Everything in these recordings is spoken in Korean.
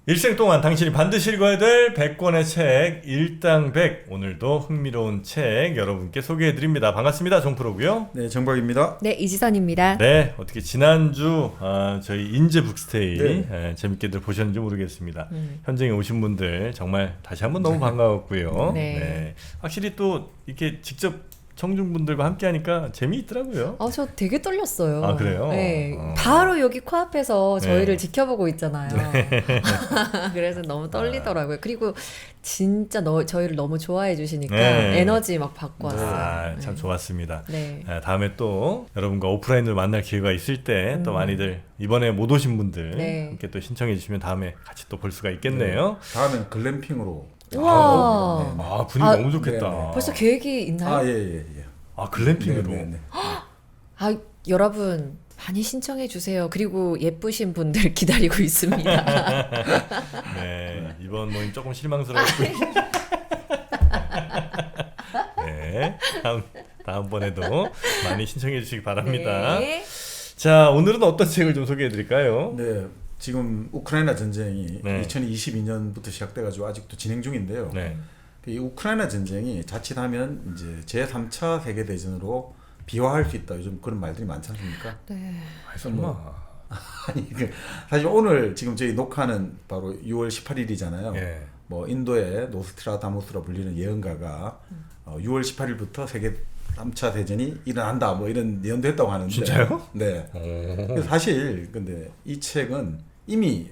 일생 동안 당신이 반드시 읽어야 될 100권의 책 일당 100 오늘도 흥미로운 책 여러분께 소개해드립니다. 반갑습니다. 정프로고요. 네, 정박입니다. 네, 이지선입니다. 네, 어떻게 지난주 저희 인제 북스테이 네. 재밌게들 보셨는지 모르겠습니다. 현장에 오신 분들 정말 다시 한번 너무 반가웠고요. 네. 확실히 또 이렇게 직접 청중분들과 함께 하니까 재미있더라고요. 저 되게 떨렸어요. 아, 그래요? 네, 바로 여기 코앞에서 저희를 네. 지켜보고 있잖아요. 그래서 너무 떨리더라고요. 그리고 진짜 저희를 너무 좋아해 주시니까 네. 에너지 막 받고 왔어요. 참 네. 좋았습니다. 네. 다음에 또 여러분과 오프라인으로 만날 기회가 있을 때 또 많이들 이번에 못 오신 분들 네. 함께 또 신청해 주시면 다음에 같이 또 볼 수가 있겠네요. 다음엔 글램핑으로. 우와. 네, 네. 분위기 아, 너무 좋겠다. 네, 네. 벌써 계획이 있나요? 아, 예, 예, 예. 글램핑으로. 네, 네, 네. 여러분 많이 신청해 주세요. 그리고 예쁘신 분들 기다리고 있습니다. 네, 이번 모임 조금 실망스러웠고요. 네, 다음번에도 많이 신청해 주시기 바랍니다. 네. 자, 오늘은 어떤 책을 좀 소개해 드릴까요? 네, 지금 우크라이나 전쟁이 네. 2022년부터 시작돼가지고 아직도 진행 중인데요. 네. 이 우크라이나 전쟁이 자칫하면 이제 제3차 세계 대전으로 비화할 수 있다. 요즘 그런 말들이 많지 않습니까? 네. 설마. 아니, 사실 오늘 지금 저희 녹화는 바로 6월 18일이잖아요. 예. 뭐 인도의 노스트라다무스라 불리는 예언가가 6월 18일부터 세계 3차 대전이 일어난다 뭐 이런 예언도 했다고 하는데 진짜요? 네. 근데 사실 근데 이 책은 이미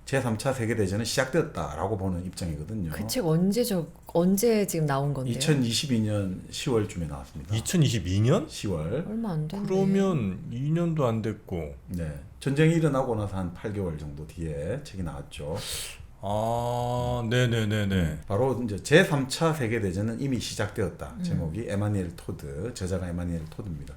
제3차 세계 대전은 시작되었다라고 보는 입장이거든요. 그 책 언제 지금 나온 건데요? 2022년 10월쯤에 나왔습니다. 2022년? 10월. 얼마 안 됐네. 그러면 2년도 안 됐고. 네. 전쟁이 일어나고 나서 한 8개월 정도 뒤에 책이 나왔죠. 네네네네. 바로 이제 제3차 세계 대전은 이미 시작되었다. 제목이 에마니엘 토드, 저자가 에마니엘 토드입니다.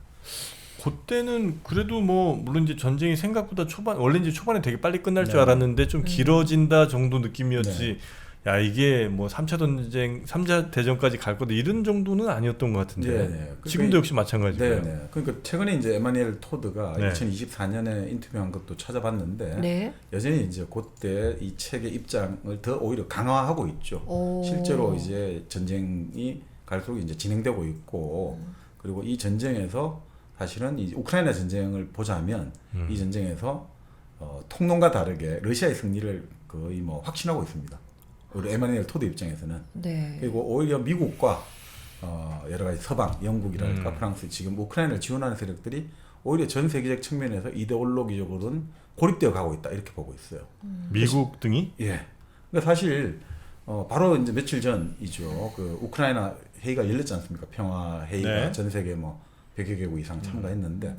그때는 그래도 뭐 물론 이제 전쟁이 생각보다 원래 이제 초반에 되게 빨리 끝날 줄 네. 알았는데 좀 길어진다 정도 느낌이었지. 야, 이게 뭐 3차 전쟁, 3차 대전까지 갈 거다 이런 정도는 아니었던 것 같은데. 네, 네. 지금도 역시 마찬가지고요. 네, 네. 그러니까 최근에 이제 에마니엘 토드가 네. 2024년에 인터뷰한 것도 찾아봤는데 네. 여전히 이제 그때 이 책의 입장을 더 오히려 강화하고 있죠. 오. 실제로 이제 전쟁이 갈수록 이제 진행되고 있고 그리고 이 전쟁에서 사실은 이 우크라이나 전쟁을 보자면 이 전쟁에서 통론과 다르게 러시아의 승리를 거의 뭐 확신하고 있습니다. 우리 에마니엘 토드 입장에서는. 네. 그리고 오히려 미국과 여러 가지 서방, 영국이랄까 프랑스 지금 우크라이나를 지원하는 세력들이 오히려 전 세계적 측면에서 이데올로기적으로는 고립되어 가고 있다 이렇게 보고 있어요. 미국 등이? 예. 그러니까 사실 바로 이제 며칠 전이죠. 그 우크라이나 회의가 열렸지 않습니까? 평화 회의가 네. 전 세계 뭐 100여 개국 이상 참가했는데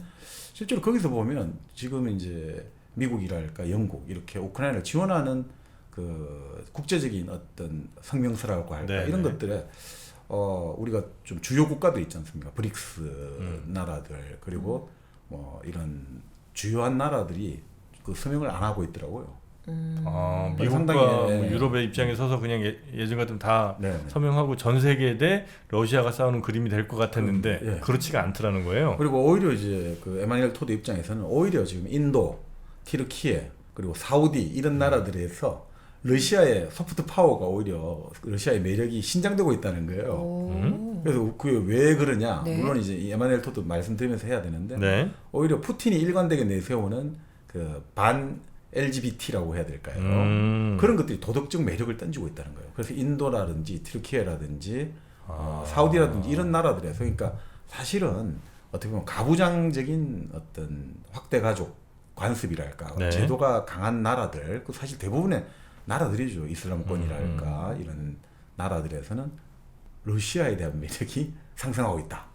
실제로 거기서 보면 지금 이제 미국이랄까 영국 이렇게 우크라이나를 지원하는 그 국제적인 어떤 성명서라고 할까 네, 이런 네. 것들에 우리가 좀 주요 국가들 있지 않습니까? 브릭스 나라들 그리고 뭐 이런 주요한 나라들이 그 서명을 안 하고 있더라고요. 미국과 상당히, 뭐 예. 유럽의 입장에 서서 그냥 예전 같으면 다 네. 서명하고 전 세계 대 러시아가 싸우는 그림이 될 것 같았는데 예. 그렇지가 않더라는 거예요. 그리고 오히려 이제 그 에마니엘 토드 입장에서는 오히려 지금 인도, 티르키예 그리고 사우디 이런 나라들에서 러시아의 소프트 파워가 오히려 러시아의 매력이 신장되고 있다는 거예요. 오. 그래서 그게 왜 그러냐? 네. 물론 이제 이 에마니엘 토드 말씀드리면서 해야 되는데 네. 오히려 푸틴이 일관되게 내세우는 그 반 LGBT라고 해야 될까요? 그런 것들이 도덕적 매력을 던지고 있다는 거예요. 그래서 인도라든지 티르키예라든지 사우디라든지 이런 나라들에서 그러니까 사실은 어떻게 보면 가부장적인 어떤 확대 가족 관습이랄까 네. 제도가 강한 나라들 그 사실 대부분의 나라들이죠. 이슬람권이랄까 이런 나라들에서는 러시아에 대한 매력이 상승하고 있다.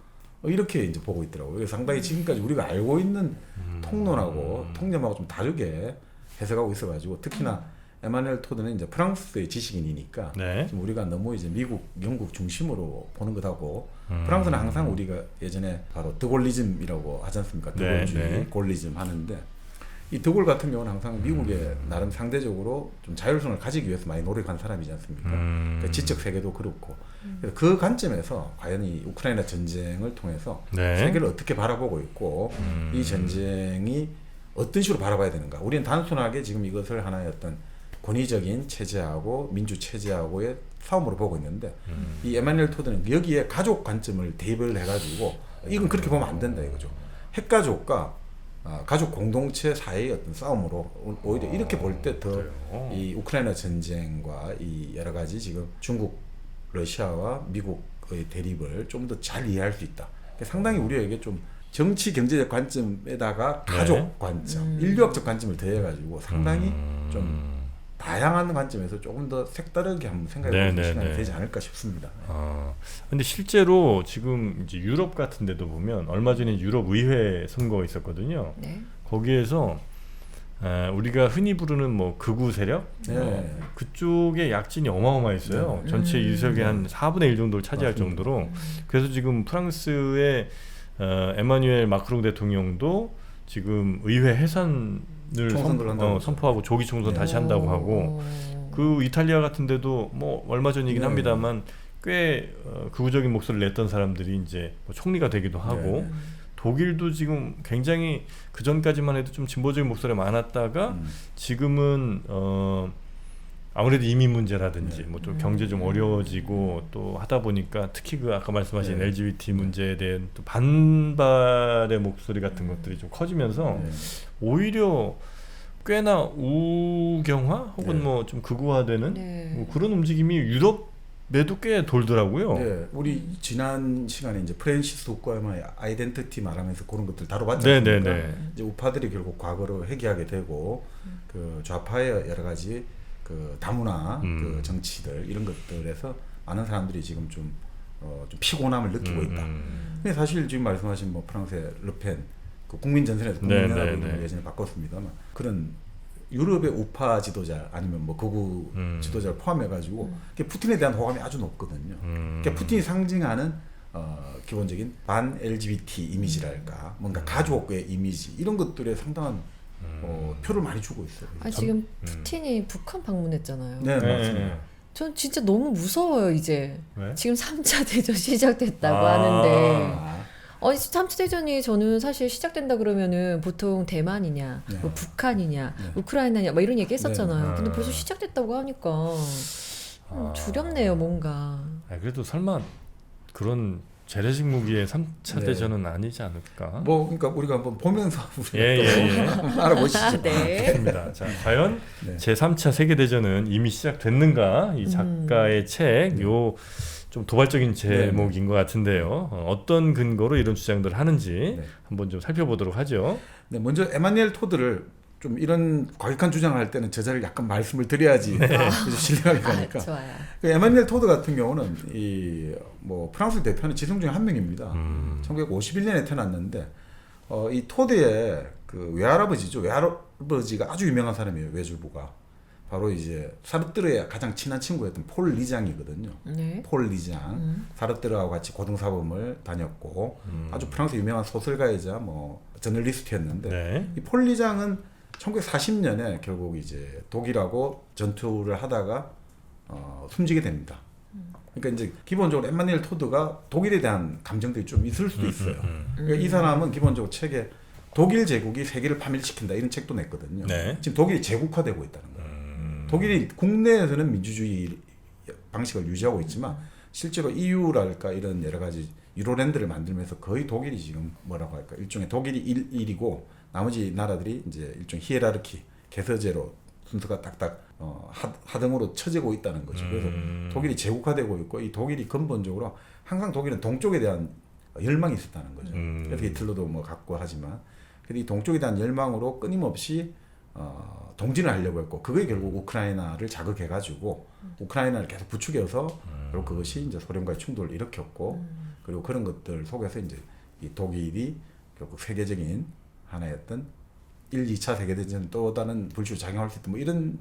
이렇게 이제 보고 있더라고요. 그래서 상당히 지금까지 우리가 알고 있는 통론하고 통념하고 좀 다르게 해석하고 있어가지고 특히나 에마누엘 토드는 이제 프랑스의 지식인이니까 네. 좀 우리가 너무 이제 미국, 영국 중심으로 보는 것하고 프랑스는 항상 우리가 예전에 바로 드골리즘이라고 하지 않습니까? 드골주의, 네, 네. 골리즘 하는데 이 드골 같은 경우는 항상 미국에 나름 상대적으로 좀 자율성을 가지기 위해서 많이 노력한 사람이지 않습니까? 그러니까 지적 세계도 그렇고 그래서 그 관점에서 과연 이 우크라이나 전쟁을 통해서 네. 세계를 어떻게 바라보고 있고 이 전쟁이 어떤 식으로 바라봐야 되는가? 우리는 단순하게 지금 이것을 하나의 어떤 권위적인 체제하고 민주 체제하고의 싸움으로 보고 있는데 이 에마뉴엘 토드는 여기에 가족 관점을 대입을 해가지고 이건 그렇게 보면 안 된다 이거죠. 핵가족과 가족 공동체 사이의 어떤 싸움으로 오히려 이렇게 볼 때 더 이 우크라이나 전쟁과 이 여러 가지 지금 중국, 러시아와 미국의 대립을 좀 더 잘 이해할 수 있다. 상당히 우리에게 좀 정치 경제적 관점에다가 가족 네. 관점, 인류학적 관점을 더해가지고 상당히 좀 다양한 관점에서 조금 더 색다르게 한번 생각해보는 네, 시간이 네. 되지 않을까 싶습니다. 근데 실제로 지금 이제 유럽 같은 데도 보면 얼마 전에 유럽 의회 선거가 있었거든요. 네. 거기에서 우리가 흔히 부르는 뭐 극우 세력 네. 그쪽의 약진이 어마어마했어요. 전체 유석의 한 4분의 1 정도를 차지할 맞습니다. 정도로. 그래서 지금 프랑스의 에마뉴엘 마크롱 대통령도 지금 의회 해산을 총선을 한다고 선포하고 조기 총선 네. 다시 한다고 하고 그 이탈리아 같은 데도 뭐 얼마 전이긴 네. 합니다만 꽤 극우적인 목소리를 냈던 사람들이 이제 뭐 총리가 되기도 하고 네. 독일도 지금 굉장히 그 전까지만 해도 좀 진보적인 목소리가 많았다가 지금은 아무래도 이민 문제라든지 네. 뭐 좀 경제 좀 어려워지고 또 하다 보니까 특히 그 아까 말씀하신 네. LGBT 문제에 대한 또 반발의 목소리 같은 것들이 좀 커지면서 네. 오히려 꽤나 우경화 혹은 네. 뭐 좀 극우화되는 네. 뭐 그런 움직임이 유럽에도 꽤 돌더라고요. 네, 우리 지난 시간에 이제 프랜시스 후쿠야마의 아이덴티티 말하면서 그런 것들 다뤄봤지 네, 않습니까? 네, 네. 이제 우파들이 결국 과거로 회귀하게 되고 그 좌파의 여러 가지 그 다문화 그 정치들 이런 것들에서 많은 사람들이 지금 좀 피곤함을 느끼고 있다. 근데 사실 지금 말씀하신 뭐 프랑스의 르펜 그 국민 전선에서 네, 국민연합을 네, 네. 예전에 바꿨습니다만 그런 유럽의 우파 지도자 아니면 뭐 극우 지도자를 포함해가지고 푸틴에 대한 호감이 아주 높거든요. 그러니까 푸틴이 상징하는 기본적인 반 LGBT 이미지랄까 뭔가 가족의 이미지 이런 것들에 상당한 표를 많이 주고 있어요. 아니, 지금 푸틴이 북한 방문했잖아요. 네, 네, 맞습니다. 네. 전 진짜 너무 무서워요 이제. 왜? 지금 3차 대전 시작됐다고 아. 하는데 아, 아니 3차 대전이 저는 사실 시작된다 그러면은 보통 대만이냐 네. 뭐 북한이냐 네. 우크라이나냐 막 이런 얘기 했었잖아요. 네. 근데 벌써 시작됐다고 하니까 두렵네요 뭔가. 그래도 설마 그런 재래식 무기의 3차 네. 대전은 아니지 않을까? 뭐 그러니까 우리가 한번 보면서 우리가 예. 또 알아보시죠. 네. 좋습니다. 자, 과연 네. 제3차 세계대전은 이미 시작됐는가? 이 작가의 책, 요 좀 도발적인 제목인 것 같은데요. 어떤 근거로 이런 주장들을 하는지 네. 한번 좀 살펴보도록 하죠. 네, 먼저 에마니엘 토드를 좀 이런 과격한 주장을 할 때는 저자를 약간 말씀을 드려야지 좀 신뢰하게 가니까. 좋아요. 그 에마니엘 토드 같은 경우는 이 뭐 프랑스 대표는 지성 중에 한 명입니다. 1951년에 태어났는데 이 토드의 그 외할아버지죠. 외할아버지가 아주 유명한 사람이에요. 외줄부가 바로 이제 사르트르의 가장 친한 친구였던 폴 리장이거든요. 네. 폴 리장 사르트르하고 같이 고등사범을 다녔고 아주 프랑스 유명한 소설가이자 뭐 저널리스트였는데 네. 이 폴 리장은 1940년에 결국 이제 독일하고 전투를 하다가 숨지게 됩니다. 그러니까 이제 기본적으로 에마니엘 토드가 독일에 대한 감정들이 좀 있을 수도 있어요. 그러니까 이 사람은 기본적으로 책에 독일 제국이 세계를 파멸시킨다 이런 책도 냈거든요. 네. 지금 독일이 제국화되고 있다는 거예요. 독일이 국내에서는 민주주의 방식을 유지하고 있지만 실제로 EU랄까 이런 여러 가지 유로랜드를 만들면서 거의 독일이 지금 뭐라고 할까 일종의 독일이 1이고 나머지 나라들이 이제 일종의 히에라르키 개서제로 순서가 딱딱 하등으로 처지고 있다는 거죠. 그래서 독일이 제국화되고 있고 이 독일이 근본적으로 항상 독일은 동쪽에 대한 열망이 있었다는 거죠. 그래서 히틀러도 뭐 갖고 하지만 이 동쪽에 대한 열망으로 끊임없이 동진을 하려고 했고 그게 결국 우크라이나를 자극해가지고 우크라이나를 계속 부추겨서 그리고 그것이 이제 소련과의 충돌을 일으켰고 그리고 그런 것들 속에서 이제 이 독일이 결국 세계적인 하나의 어떤 1, 2차 세계대전 또 다른 불씨로 작용할 수 있던 뭐 이런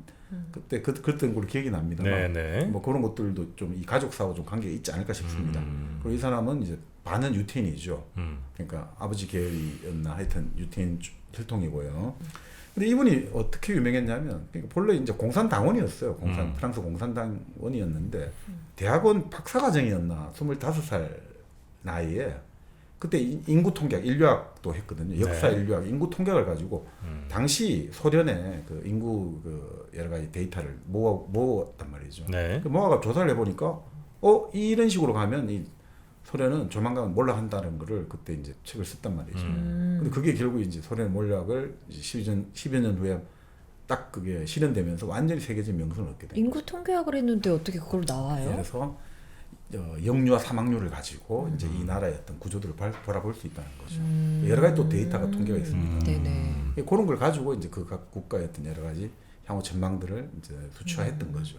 그때 그랬던 걸로 기억이 납니다만 네. 뭐 그런 것들도 좀 이 가족사하고 좀 관계가 있지 않을까 싶습니다. 그리고 이 사람은 이제 반은 유태인이죠. 그러니까 아버지 계열이었나 하여튼 유태인 혈통이고요. 근데 이분이 어떻게 유명했냐면 그러니까 본래 이제 공산당원이었어요. 프랑스 공산당원이었는데 대학원 박사과정이었나 25살 나이에 그때 인구 통계학, 인류학도 했거든요. 역사 네. 인류학, 인구 통계학을 가지고 당시 소련의 그 인구 그 여러 가지 데이터를 모았단 말이죠. 네. 그 모아가 조사를 해보니까 이런 식으로 가면 이 소련은 조만간 몰락한다는 거를 그때 이제 책을 썼단 말이죠. 근데 그게 결국 이제 소련의 몰락을 이제 10여 년 후에 딱 그게 실현되면서 완전히 세계적인 명성을 얻게 됩니다. 인구 통계학을 했는데 어떻게 그걸 나와요? 그래서 영유아 사망률을 가지고 이제 이 나라의 어떤 구조들을 바라볼 수 있다는 거죠. 여러 가지 또 데이터가 통계가 있습니다. 네네. 그런 걸 가지고 이제 그 각 국가의 어떤 여러 가지 향후 전망들을 이제 수치화했던 거죠.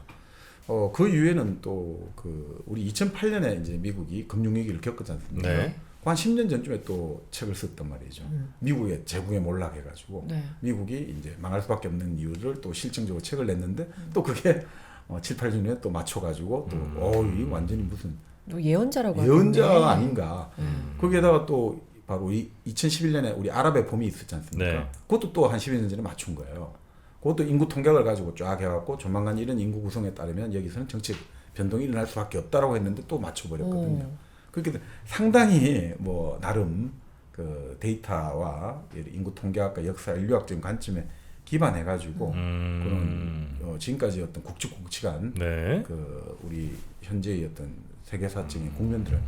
그 이후에는 또 그 우리 2008년에 이제 미국이 금융위기를 겪었지 않습니까? 네. 한 10년 전쯤에 또 책을 썼단 말이죠. 미국의 제국에 몰락해가지고 네. 미국이 이제 망할 수밖에 없는 이유를 또 실증적으로 책을 냈는데 또 그게 7, 8년 후에 또 맞춰가지고 또 이 완전히 무슨 예언자라고 예언자 하던데. 아닌가. 거기에다가 또 바로 2011년에 우리 아랍의 봄이 있었지 않습니까? 네. 그것도 또 한 12년 전에 맞춘 거예요. 그것도 인구 통계학을 가지고 쫙 해갖고 조만간 이런 인구 구성에 따르면 여기서는 정책 변동이 일어날 수밖에 없다라고 했는데 또 맞춰버렸거든요. 그렇게 상당히 뭐 나름 그 데이터와 인구 통계학과 역사 인류학적인 관점에 기반해가지고 그런 지금까지 어떤 굵직굵직한 네. 그 우리 현재의 어떤 세계사적인 국면들을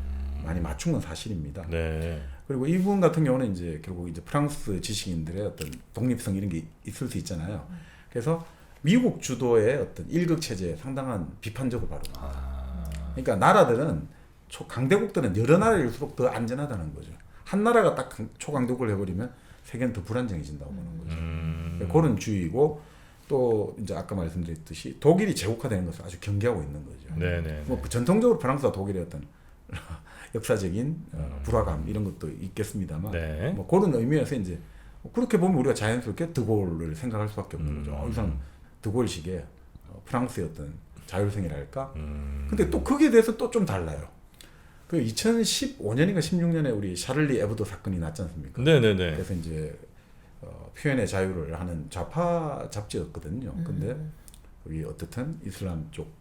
많이 맞춘 건 사실입니다. 네. 그리고 이 부분 같은 경우는 이제 결국 이제 프랑스 지식인들의 어떤 독립성 이런 게 있을 수 있잖아요. 그래서 미국 주도의 어떤 일극 체제에 상당한 비판적으로 발언합니다. 그러니까 나라들은 강대국들은 여러 나라일수록 더 안전하다는 거죠. 한 나라가 딱 초강대국을 해버리면 세계는 더 불안정해진다고 보는 거죠. 그런 주의고 또 이제 아까 말씀드렸듯이 독일이 제국화되는 것을 아주 경계하고 있는 거죠. 네네. 뭐 전통적으로 프랑스와 독일의 어떤 역사적인 불화감 이런 것도 있겠습니다만 네. 뭐 그런 의미에서 이제 그렇게 보면 우리가 자연스럽게 드골을 생각할 수밖에 없는 거죠. 이 사람 드골식의 프랑스의 어떤 자율성이랄까. 근데 또 거기에 대해서 또 좀 달라요. 그 2015년인가 16년에 우리 샤를리 에브도 사건이 났지 않습니까? 네네네. 그래서 이제 표현의 자유를 하는 좌파 잡지였거든요. 근데 거기 어떻든 이슬람 쪽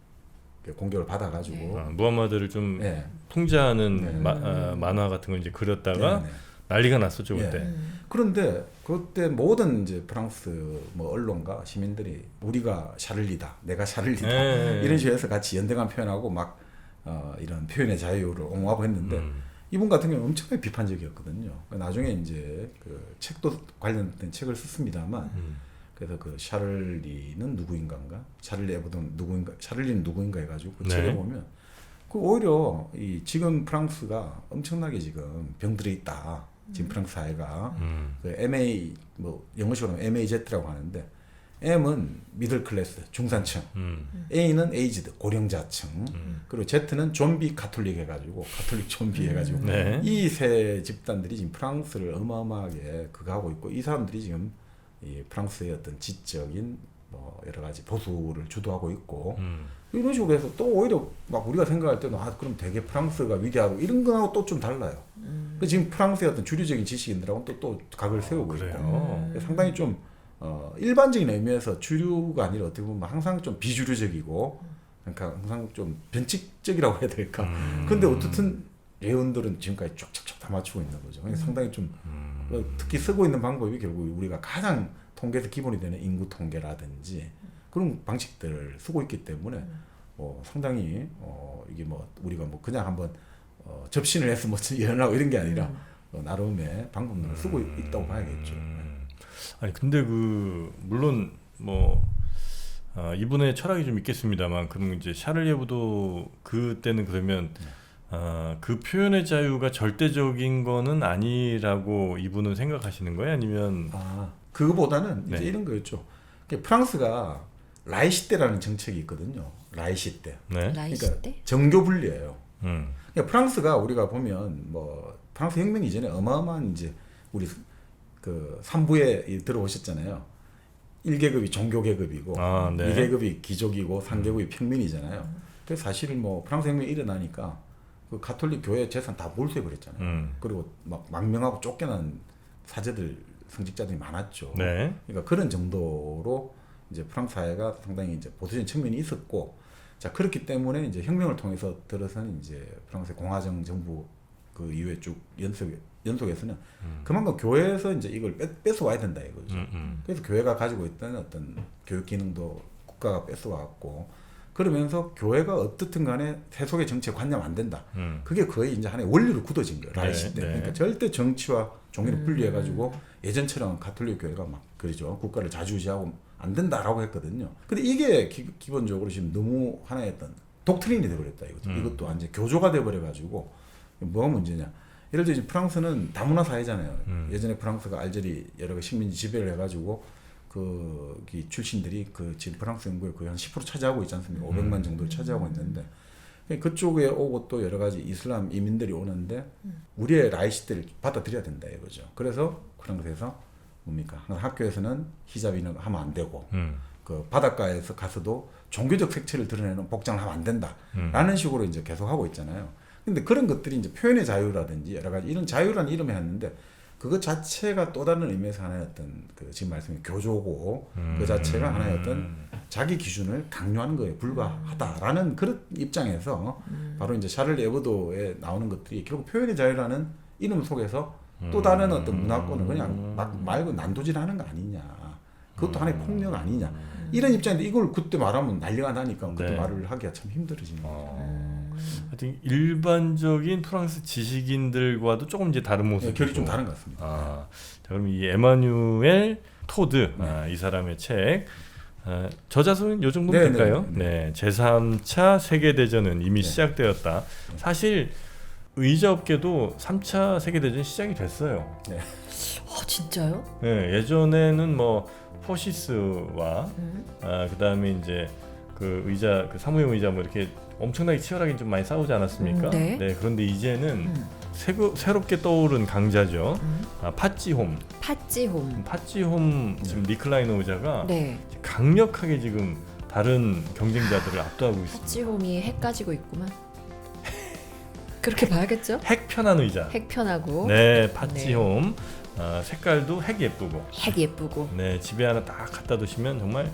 공격을 받아가지고 무함마드를 좀 네. 풍자하는 네. 만화 같은 걸 이제 그렸다가 네, 네. 난리가 났었죠 예. 그때. 그런데 그때 모든 이제 프랑스 뭐 언론과 시민들이 우리가 샤를리다, 내가 샤를리다 네. 이런 식으로 해서 같이 연대감 표현하고 막 이런 표현의 자유를 옹호하고 했는데 이분 같은 경우는 엄청나게 비판적이었거든요. 나중에 이제 그 책도 관련된 책을 썼습니다만 그래서 그 샤를리는 누구인가인가, 샤를리 에브도는 누구인가, 샤를리는 누구인가 해가지고 그 네. 책에 보면 그 오히려 이 지금 프랑스가 엄청나게 지금 병들어 있다. 지금 프랑스 사회가 그 MA 뭐 영어식으로 하면 MAZ라고 하는데 M은 미들 클래스 중산층, A는 에이지드 고령자층, 그리고 Z는 좀비 가톨릭 해가지고 가톨릭 좀비 해가지고 네. 이 세 집단들이 지금 프랑스를 어마어마하게 그거 하고 있고 이 사람들이 지금 이 프랑스의 어떤 지적인 뭐 여러 가지 보수를 주도하고 있고 이런 식으로 해서 또 오히려 막 우리가 생각할 때는 그럼 되게 프랑스가 위대하고 이런 거하고 또 좀 달라요. 지금 프랑스의 어떤 주류적인 지식인들하고는 또 각을 세우고 있고 상당히 좀 일반적인 의미에서 주류가 아니라 어떻게 보면 항상 좀 비주류적이고 그러니까 항상 좀 변칙적이라고 해야 될까. 근데 어떻든 예언들은 지금까지 쫙쫙쫙 다 맞추고 있는 거죠. 그러니까 상당히 좀 특히 쓰고 있는 방법이 결국 우리가 가장 통계에서 기본이 되는 인구 통계라든지 그런 방식들을 쓰고 있기 때문에 상당히 이게 뭐 우리가 뭐 그냥 한번 접신을 해서 뭐 예언하고 이런 게 아니라 나름의 방법론을 쓰고 있다고 봐야겠죠. 아니 근데 그 물론 뭐 이분의 철학이 좀 있겠습니다만 그럼 이제 샤를리 에브도 그때는 그러면 그 표현의 자유가 절대적인 거는 아니라고 이분은 생각하시는 거예요? 아니면 그거보다는 네. 이제 이런 거였죠. 프랑스가 라이시대라는 정책이 있거든요. 라이시대. 네. 라이시대? 정교 분리예요. 그러니까 프랑스가 우리가 보면 뭐 프랑스 혁명 이전에 어마어마한 이제 우리 그 3부에 들어오셨잖아요. 1계급이 종교계급이고 네. 2계급이 귀족이고 3계급이 평민이잖아요. 그래서 사실 뭐 프랑스 혁명이 일어나니까 그 가톨릭 교회 재산 다 몰수해버렸잖아요. 그리고 막 망명하고 쫓겨난 사제들 성직자들이 많았죠. 네. 그러니까 그런 정도로 이제 프랑스 사회가 상당히 이제 보수적인 측면이 있었고, 자 그렇기 때문에 이제 혁명을 통해서 들어서는 이제 프랑스의 공화정 정부 그 그 이후에 쭉 연속에서는 그만큼 교회에서 이제 이걸 뺏어와야 된다 이거죠. 그래서 교회가 가지고 있던 어떤 교육 기능도 국가가 뺏어왔고 그러면서 교회가 어떻든 간에 세속의 정치에 관여하면 안 된다. 그게 거의 이제 하나의 원리로 굳어진 거예요. 라이시 때. 네. 그러니까 절대 정치와 종교를 분리해가지고 예전처럼 가톨릭 교회가 막 그러죠. 국가를 자주지하고 안 된다라고 했거든요. 근데 이게 기본적으로 지금 너무 하나의 어떤 독트린이 돼버렸다 이거죠. 이것도 완전 교조가 돼버려가지고 뭐가 문제냐. 예를 들어 프랑스는 다문화 사회잖아요. 예전에 프랑스가 알제리 여러 가 식민지 지배를 해가지고 그 출신들이 그 지금 프랑스 인구의 거의 한 10% 차지하고 있지 않습니까? 500만 정도를 차지하고 있는데 그쪽에 오고 또 여러 가지 이슬람 이민들이 오는데 우리의 라이시대를 받아들여야 된다 이거죠. 그래서 프랑스에서 뭡니까? 학교에서는 히잡이는 하면 안 되고 그 바닷가에서 가서도 종교적 색채를 드러내는 복장을 하면 안 된다라는 식으로 이제 계속 하고 있잖아요. 근데 그런 것들이 이제 표현의 자유라든지 여러 가지 이런 자유라는 이름이 했는데 그것 자체가 또 다른 의미에서 하나의 어떤 그 지금 말씀인 교조고 그 자체가 하나의 어떤 자기 기준을 강요하는 거에 불과하다라는 그런 입장에서 바로 이제 샤를 에브도에 나오는 것들이 결국 표현의 자유라는 이름 속에서 또 다른 어떤 문화권을 그냥 막 말고 난도질하는 거 아니냐. 그것도 하나의 폭력 아니냐. 이런 입장인데 이걸 그때 말하면 난리가 나니까 그때 네. 말을 하기가 참 힘들어지는 거죠. 하여튼 일반적인 프랑스 지식인들과도 조금 이제 다른 모습. 결이 좀 다른 것 같습니다. 자, 그럼 이 에마뉴엘 토드 이 사람의 책 저자수는 요 정도면 네, 될까요? 네. 제3차 세계대전은 이미 시작되었다. 사실 의자업계도 3차 세계대전이 시작이 됐어요. 진짜요? 네, 예전에는 뭐 포시스와 그다음에 이제 그 의자 그 사무용 의자 뭐 이렇게 엄청나게 치열하게 좀 많이 싸우지 않았습니까? 네. 그런데 이제는 새롭게 떠오른 강자죠. 팟지홈 지금 리클라이너 의자가 네. 강력하게 지금 다른 경쟁자들을 압도하고 있습니다. 팟지홈이 핵 가지고 있구만. 그렇게 봐야겠죠? 핵 편한 의자. 핵 편하고. 네, 팟지홈. 색깔도 핵 예쁘고. 핵 예쁘고. 네, 집에 하나 딱 갖다 두시면 정말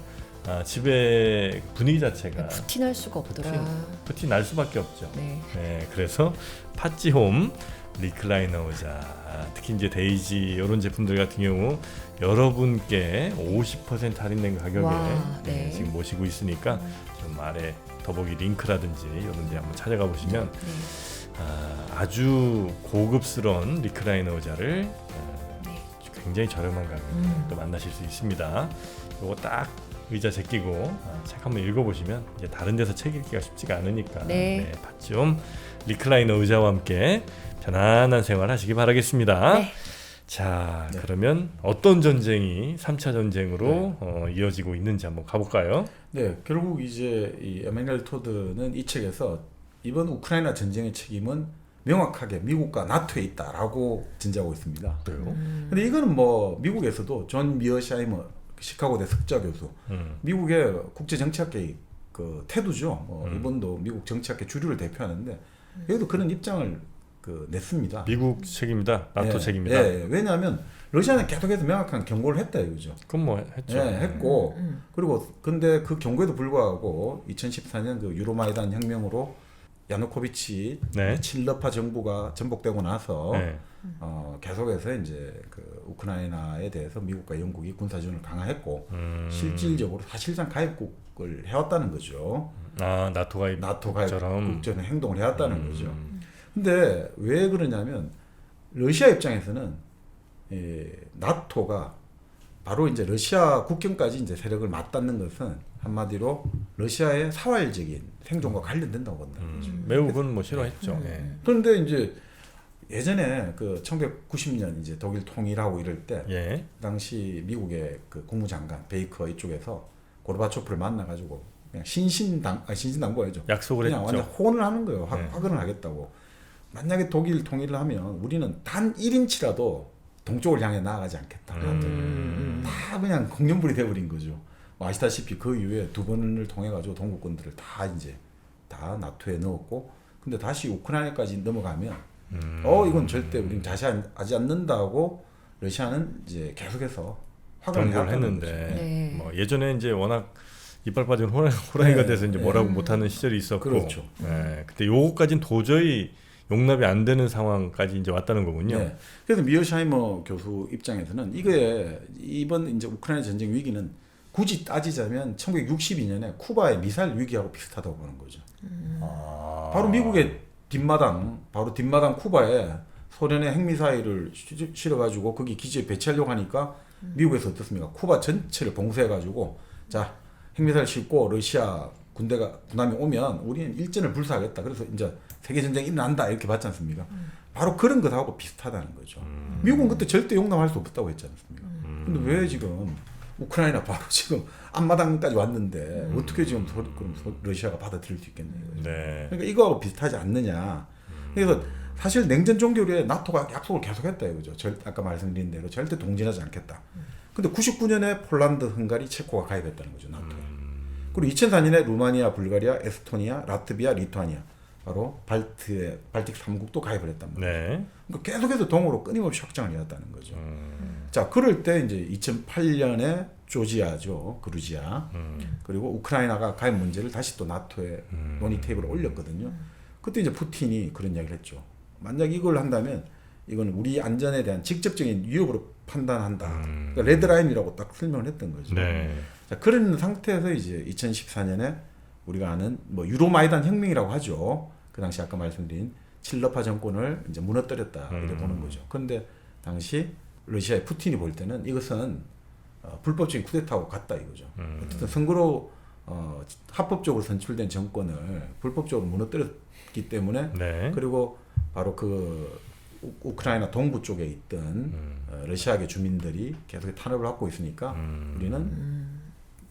집의 분위기 자체가 부티날 수가 없더라. 부티 날 수밖에 없죠. 네. 네, 그래서 팟지홈 리클라이너 의자, 특히 이제 데이지 이런 제품들 같은 경우 여러분께 50% 할인된 가격에 와, 네. 지금 모시고 있으니까 좀 아래 더보기 링크라든지 이런 데 한번 찾아가 보시면 아주 고급스러운 리클라이너 의자를 굉장히 저렴한 가격에 또 만나실 수 있습니다. 요거 딱 의자 제끼고 책 한번 읽어보시면 이제 다른 데서 책 읽기가 쉽지가 않으니까 팟지홈 리클라이너 의자와 함께 편안한 생활 하시기 바라겠습니다. 네. 자, 그러면 어떤 전쟁이 3차 전쟁으로 이어지고 있는지 한번 가볼까요? 네, 결국 이제 이 에마뉴엘 토드는 이 책에서 이번 우크라이나 전쟁의 책임은 명확하게 미국과 나토에 있다라고 진지하고 있습니다. 그래요? 근데 이거는 뭐 미국에서도 존 미어샤이머 시카고대 석좌 교수, 미국의 국제정치학계 그 태두죠. 이번도 미국 정치학계 주류를 대표하는데 여기도 그런 입장을 냈습니다. 미국 책임이다, 나토 책임이다. 왜냐하면 러시아는 계속해서 명확한 경고를 했다 이거죠. 그건 뭐 했죠. 했고 그리고 근데 그 경고에도 불구하고 2014년 그 유로마이단 혁명으로 야누코비치 친러파 정부가 전복되고 나서 계속해서 이제 그 우크라이나에 대해서 미국과 영국이 군사 지원을 강화했고 실질적으로 사실상 가입국을 해왔다는 거죠. 나토 가입처럼 국제는 행동을 해왔다는 거죠. 근데 왜 그러냐면 러시아 입장에서는 나토가 바로 이제 러시아 국경까지 이제 세력을 맞닿는 것은 한마디로 러시아의 사활적인 생존과 관련된다고 본다는 거죠. 매우 그건 뭐 싫어했죠. 그런데 이제 예전에 그 1990년 이제 독일 통일하고 이럴 때 당시 미국의 그 국무장관 베이커 이쪽에서 고르바초프를 만나가지고 그냥 신신당부하죠. 약속을 그냥 했죠. 완전 호언을 하는 거예요. 확언을 하겠다고. 만약에 독일 통일을 하면 우리는 단 1인치라도 동쪽을 향해 나아가지 않겠다. 다 그냥 공연불이 돼버린 거죠. 아시다시피 그 이후에 두 번을 통해 가지고 동구권들을 다 이제 다 나토에 넣었고, 근데 다시 우크라이나까지 넘어가면 이건 절대 우리는 자시하지 않는다고 러시아는 이제 계속해서 경고를 했는데 뭐 예전에 이제 워낙 이빨 빠진 호랑이가 돼서 이제 뭐라고 못하는 시절이 있었고, 그렇죠. 근데 요거까지는 도저히 용납이 안 되는 상황까지 이제 왔다는 거군요. 네. 그래서 미어샤이머 교수 입장에서는 이게 이번 이제 우크라이나 전쟁 위기는 굳이 따지자면 1962년에 쿠바의 미사일 위기하고 비슷하다고 보는 거죠. 아. 바로 미국의 뒷마당, 바로 뒷마당 쿠바에 소련의 핵미사일을 실어가지고 거기 기지에 배치하려고 하니까 미국에서 어떻습니까? 쿠바 전체를 봉쇄해가지고 자 핵미사일 싣고 러시아 군함이 오면 우리는 일전을 불사하겠다. 그래서 이제 세계 전쟁이 일어난다 이렇게 봤지 않습니까? 바로 그런 것하고 비슷하다는 거죠. 미국은 그때 절대 용납할 수 없다고 했지 않습니까? 근데 왜 지금 우크라이나 바로 지금 앞마당까지 왔는데 어떻게 지금 그럼 러시아가 받아들일 수 있겠냐 이거죠. 네. 그러니까 이거하고 비슷하지 않느냐. 그래서 사실 냉전 종결에 나토가 약속을 계속했다 이거죠. 아까 말씀드린 대로 절대 동진하지 않겠다. 근데 99년에 폴란드, 헝가리, 체코가 가입했다는 거죠 나토에. 그리고 2004년에 루마니아, 불가리아, 에스토니아, 라트비아, 리투아니아 바로 발틱 3국도 가입을 했단 말이에요. 네. 그러니까 계속해서 동으로 끊임없이 확장을 해왔다는 거죠. 자, 그럴 때 이제 2008년에 조지아죠, 그루지아, 그리고 우크라이나가 가입 문제를 다시 또 나토의 논의 테이블에 올렸거든요. 그때 이제 푸틴이 그런 이야기를 했죠. 만약 이걸 한다면 이건 우리 안전에 대한 직접적인 위협으로 판단한다. 그러니까 레드라인이라고 딱 설명을 했던 거죠. 네. 자, 그런 상태에서 이제 2014년에 우리가 아는 뭐 유로마이단 혁명이라고 하죠. 그 당시 아까 말씀드린 칠러파 정권을 이제 무너뜨렸다 이렇게 보는 거죠. 그런데 당시 러시아의 푸틴이 볼 때는 이것은 불법적인 쿠데타하고 같다 이거죠. 어쨌든 선거로 합법적으로 선출된 정권을 불법적으로 무너뜨렸기 때문에 네. 그리고 바로 그 우크라이나 동부 쪽에 있던 러시아계 주민들이 계속 탄압을 받고 있으니까 우리는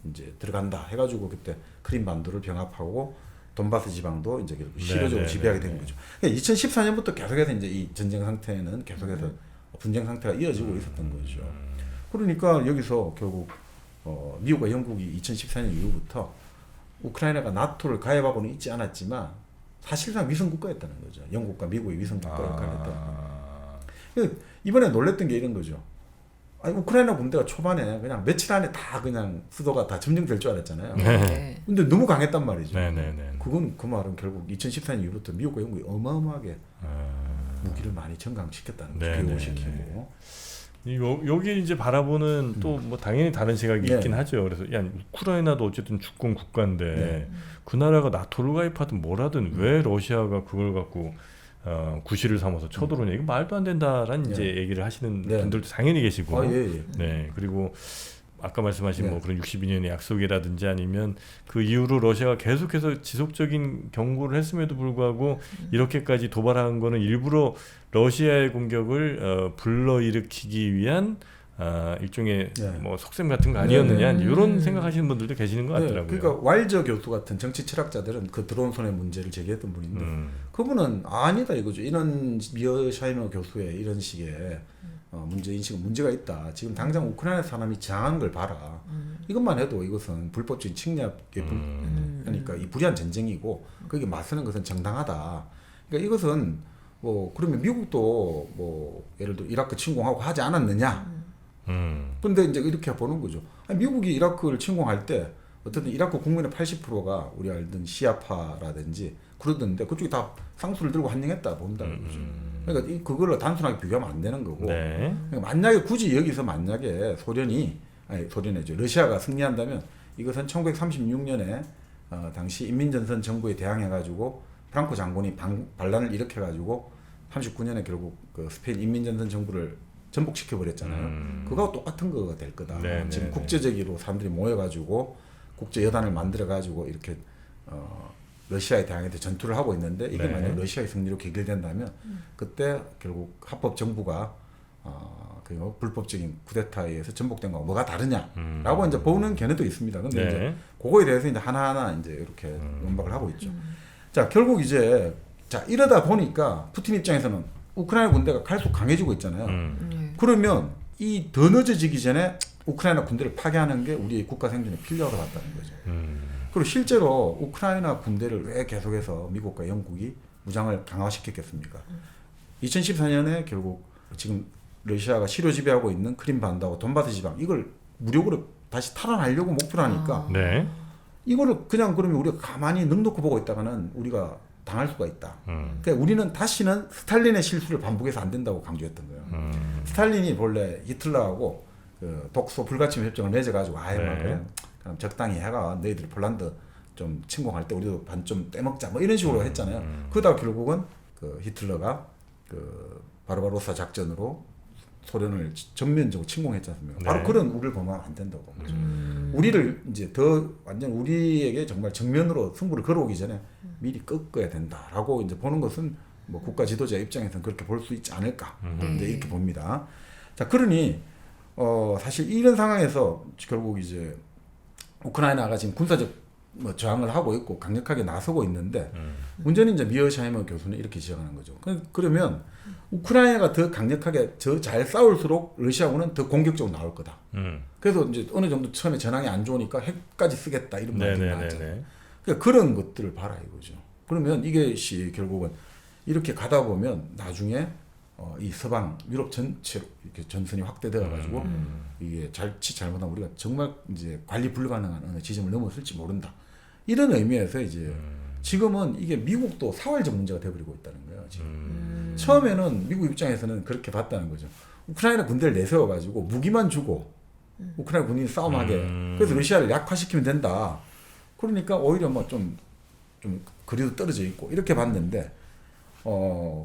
이제 들어간다 해가지고 그때 크림 반도를 병합하고 돈바스 지방도 이제 실효적으로 지배하게 된 거죠. 그러니까 2014년부터 계속해서 이제 이 전쟁 상태는 계속해서 분쟁 상태가 이어지고 있었던 거죠. 그러니까 여기서 결국 미국과 영국이 2014년 이후부터 우크라이나가 나토를 가입하고는 있지 않았지만 사실상 위성 국가였다는 거죠. 영국과 미국의 위성 국가 역할을 했다는 거죠. 이번에 놀랬던 게 이런 거죠. 아니, 우크라이나 군대가 초반에 그냥 며칠 안에 다 그냥 수도가 다 점령될 줄 알았잖아요. 네. 근데 너무 강했단 말이죠. 네네네. 그건 그 말은 결국 2014년 이후부터 미국과 영국이 어마어마하게 무기를 많이 정강시켰다는 거죠. 네네네. 교육시키고. 여기 이제 바라보는 또 뭐 당연히 다른 시각이 네. 있긴 하죠. 그래서 야 우크라이나도 어쨌든 주권 국가인데 네. 그 나라가 나토를 가입하든 뭐라든 왜 러시아가 그걸 갖고 구실을 삼아서 쳐들어오냐 이거 말도 안 된다라는 네. 이제 얘기를 하시는 네. 분들도 당연히 계시고 아, 예, 예. 네 그리고 아까 말씀하신 네. 뭐 그런 62년의 약속이라든지 아니면 그 이후로 러시아가 계속해서 지속적인 경고를 했음에도 불구하고 이렇게까지 도발한 거는 일부러 러시아의 공격을 불러일으키기 위한 일종의 네. 뭐 속셈 같은 거 아니었느냐 네. 이런 생각하시는 분들도 계시는 것 네, 같더라고요. 그러니까 와일저 교수 같은 정치 철학자들은 그 드론 손의 문제를 제기했던 분인데 그분은 아니다 이거죠. 이런 미어샤이머 교수의 이런 식의 문제 인식은 문제가 있다. 지금 당장 우크라이나 사람이 저항하는 걸 봐라. 이것만 해도 이것은 불법적인 침략에 그러니까 이 불의한 전쟁이고 거기에 맞서는 것은 정당하다. 그러니까 이것은 뭐 그러면 미국도 뭐 예를 들어 이라크 침공하고 하지 않았느냐? 근데 이제 이렇게 보는 거죠. 아니, 미국이 이라크를 침공할 때 어쨌든 이라크 국민의 80%가 우리가 알던 시아파라든지 그러던데 그쪽이 다 쌍수를 들고 환영했다 본다는 거죠. 그러니까 그걸로 단순하게 비교하면 안 되는 거고. 네. 그러니까 만약에 굳이 여기서 만약에 러시아가 승리한다면 이것은 1936년에 당시 인민전선 정부에 대항해가지고 프랑코 장군이 반란을 일으켜가지고 39년에 결국 그 스페인 인민전선 정부를 전복시켜 버렸잖아요. 그거하고 똑같은 거가 될 거다. 네, 지금 네, 국제적으로 사람들이 모여가지고 국제 여단을 만들어가지고 이렇게 러시아에 대항해서 전투를 하고 있는데 이게 네. 만약 러시아의 승리로 개결된다면 그때 결국 합법 정부가 그 불법적인 쿠데타에 의해서 전복된 거하고 뭐가 다르냐라고 이제 보는 견해도 있습니다. 근데 네. 이제 그거에 대해서 이제 하나하나 이제 이렇게 논박을 하고 있죠. 자, 결국 이제 자 이러다 보니까 푸틴 입장에서는 우크라이나 군대가 갈수록 강해지고 있잖아요. 네. 그러면 이 더 늦어지기 전에 우크라이나 군대를 파괴하는 게 우리의 국가 생존에 필요하다고 봤다는 거죠. 그리고 실제로 우크라이나 군대를 왜 계속해서 미국과 영국이 무장을 강화시켰겠습니까? 2014년에 결국 지금 러시아가 실효 지배하고 있는 크림 반도하고 돈바스 지방 이걸 무력으로 다시 탈환하려고 목표로 하니까 네. 이거를 그냥 그러면 우리가 가만히 넋 놓고 보고 있다가는 우리가 당할 수가 있다. 그러니까 우리는 다시는 스탈린의 실수를 반복해서 안 된다고 강조했던 거예요. 스탈린이 본래 히틀러하고 그 독소 불가침 협정을 맺어가지고 아예 막 그럼 적당히 해가 너희들이 폴란드 좀 침공할 때 우리도 반 좀 떼먹자 뭐 이런 식으로 했잖아요. 그러다가 결국은 그 히틀러가 그 바르바로사 작전으로 소련을 전면적으로 침공했지 않습니까? 바로 그런 우리를 범하면 안 된다고 본 거죠. 우리를 이제 더 완전 우리에게 정말 정면으로 승부를 걸어오기 전에 미리 꺾어야 된다라고 이제 보는 것은 뭐 국가 지도자 입장에서는 그렇게 볼 수 있지 않을까 이제 이렇게 봅니다. 자, 그러니 사실 이런 상황에서 결국 이제 우크라이나가 지금 군사적 뭐 저항을 하고 있고 강력하게 나서고 있는데 문제는 이제 미어샤이머 교수는 이렇게 지적하는 거죠. 그러면 우크라이나가 더 강력하게 잘 싸울수록 러시아군은 더 공격적으로 나올 거다. 그래서 이제 어느 정도 처음에 전황이 안 좋으니까 핵까지 쓰겠다 이런 말이 나왔잖아요. 그러니까 그런 것들을 봐라 이거죠. 그러면 이것이 결국은 이렇게 가다 보면 나중에 이 서방 유럽 전체로 이렇게 전선이 확대되어 가지고 이게 잘못하면 우리가 정말 이제 관리 불가능한 어느 지점을 넘어설지 모른다. 이런 의미에서 이제 지금은 이게 미국도 사활적 문제가 돼버리고 있다는 거예요. 지금 처음에는 미국 입장에서는 그렇게 봤다는 거죠. 우크라이나 군대를 내세워 가지고 무기만 주고 우크라이나 군인이 싸움하게 그래서 러시아를 약화시키면 된다. 그러니까 오히려 뭐 좀 거리도 떨어져 있고 이렇게 봤는데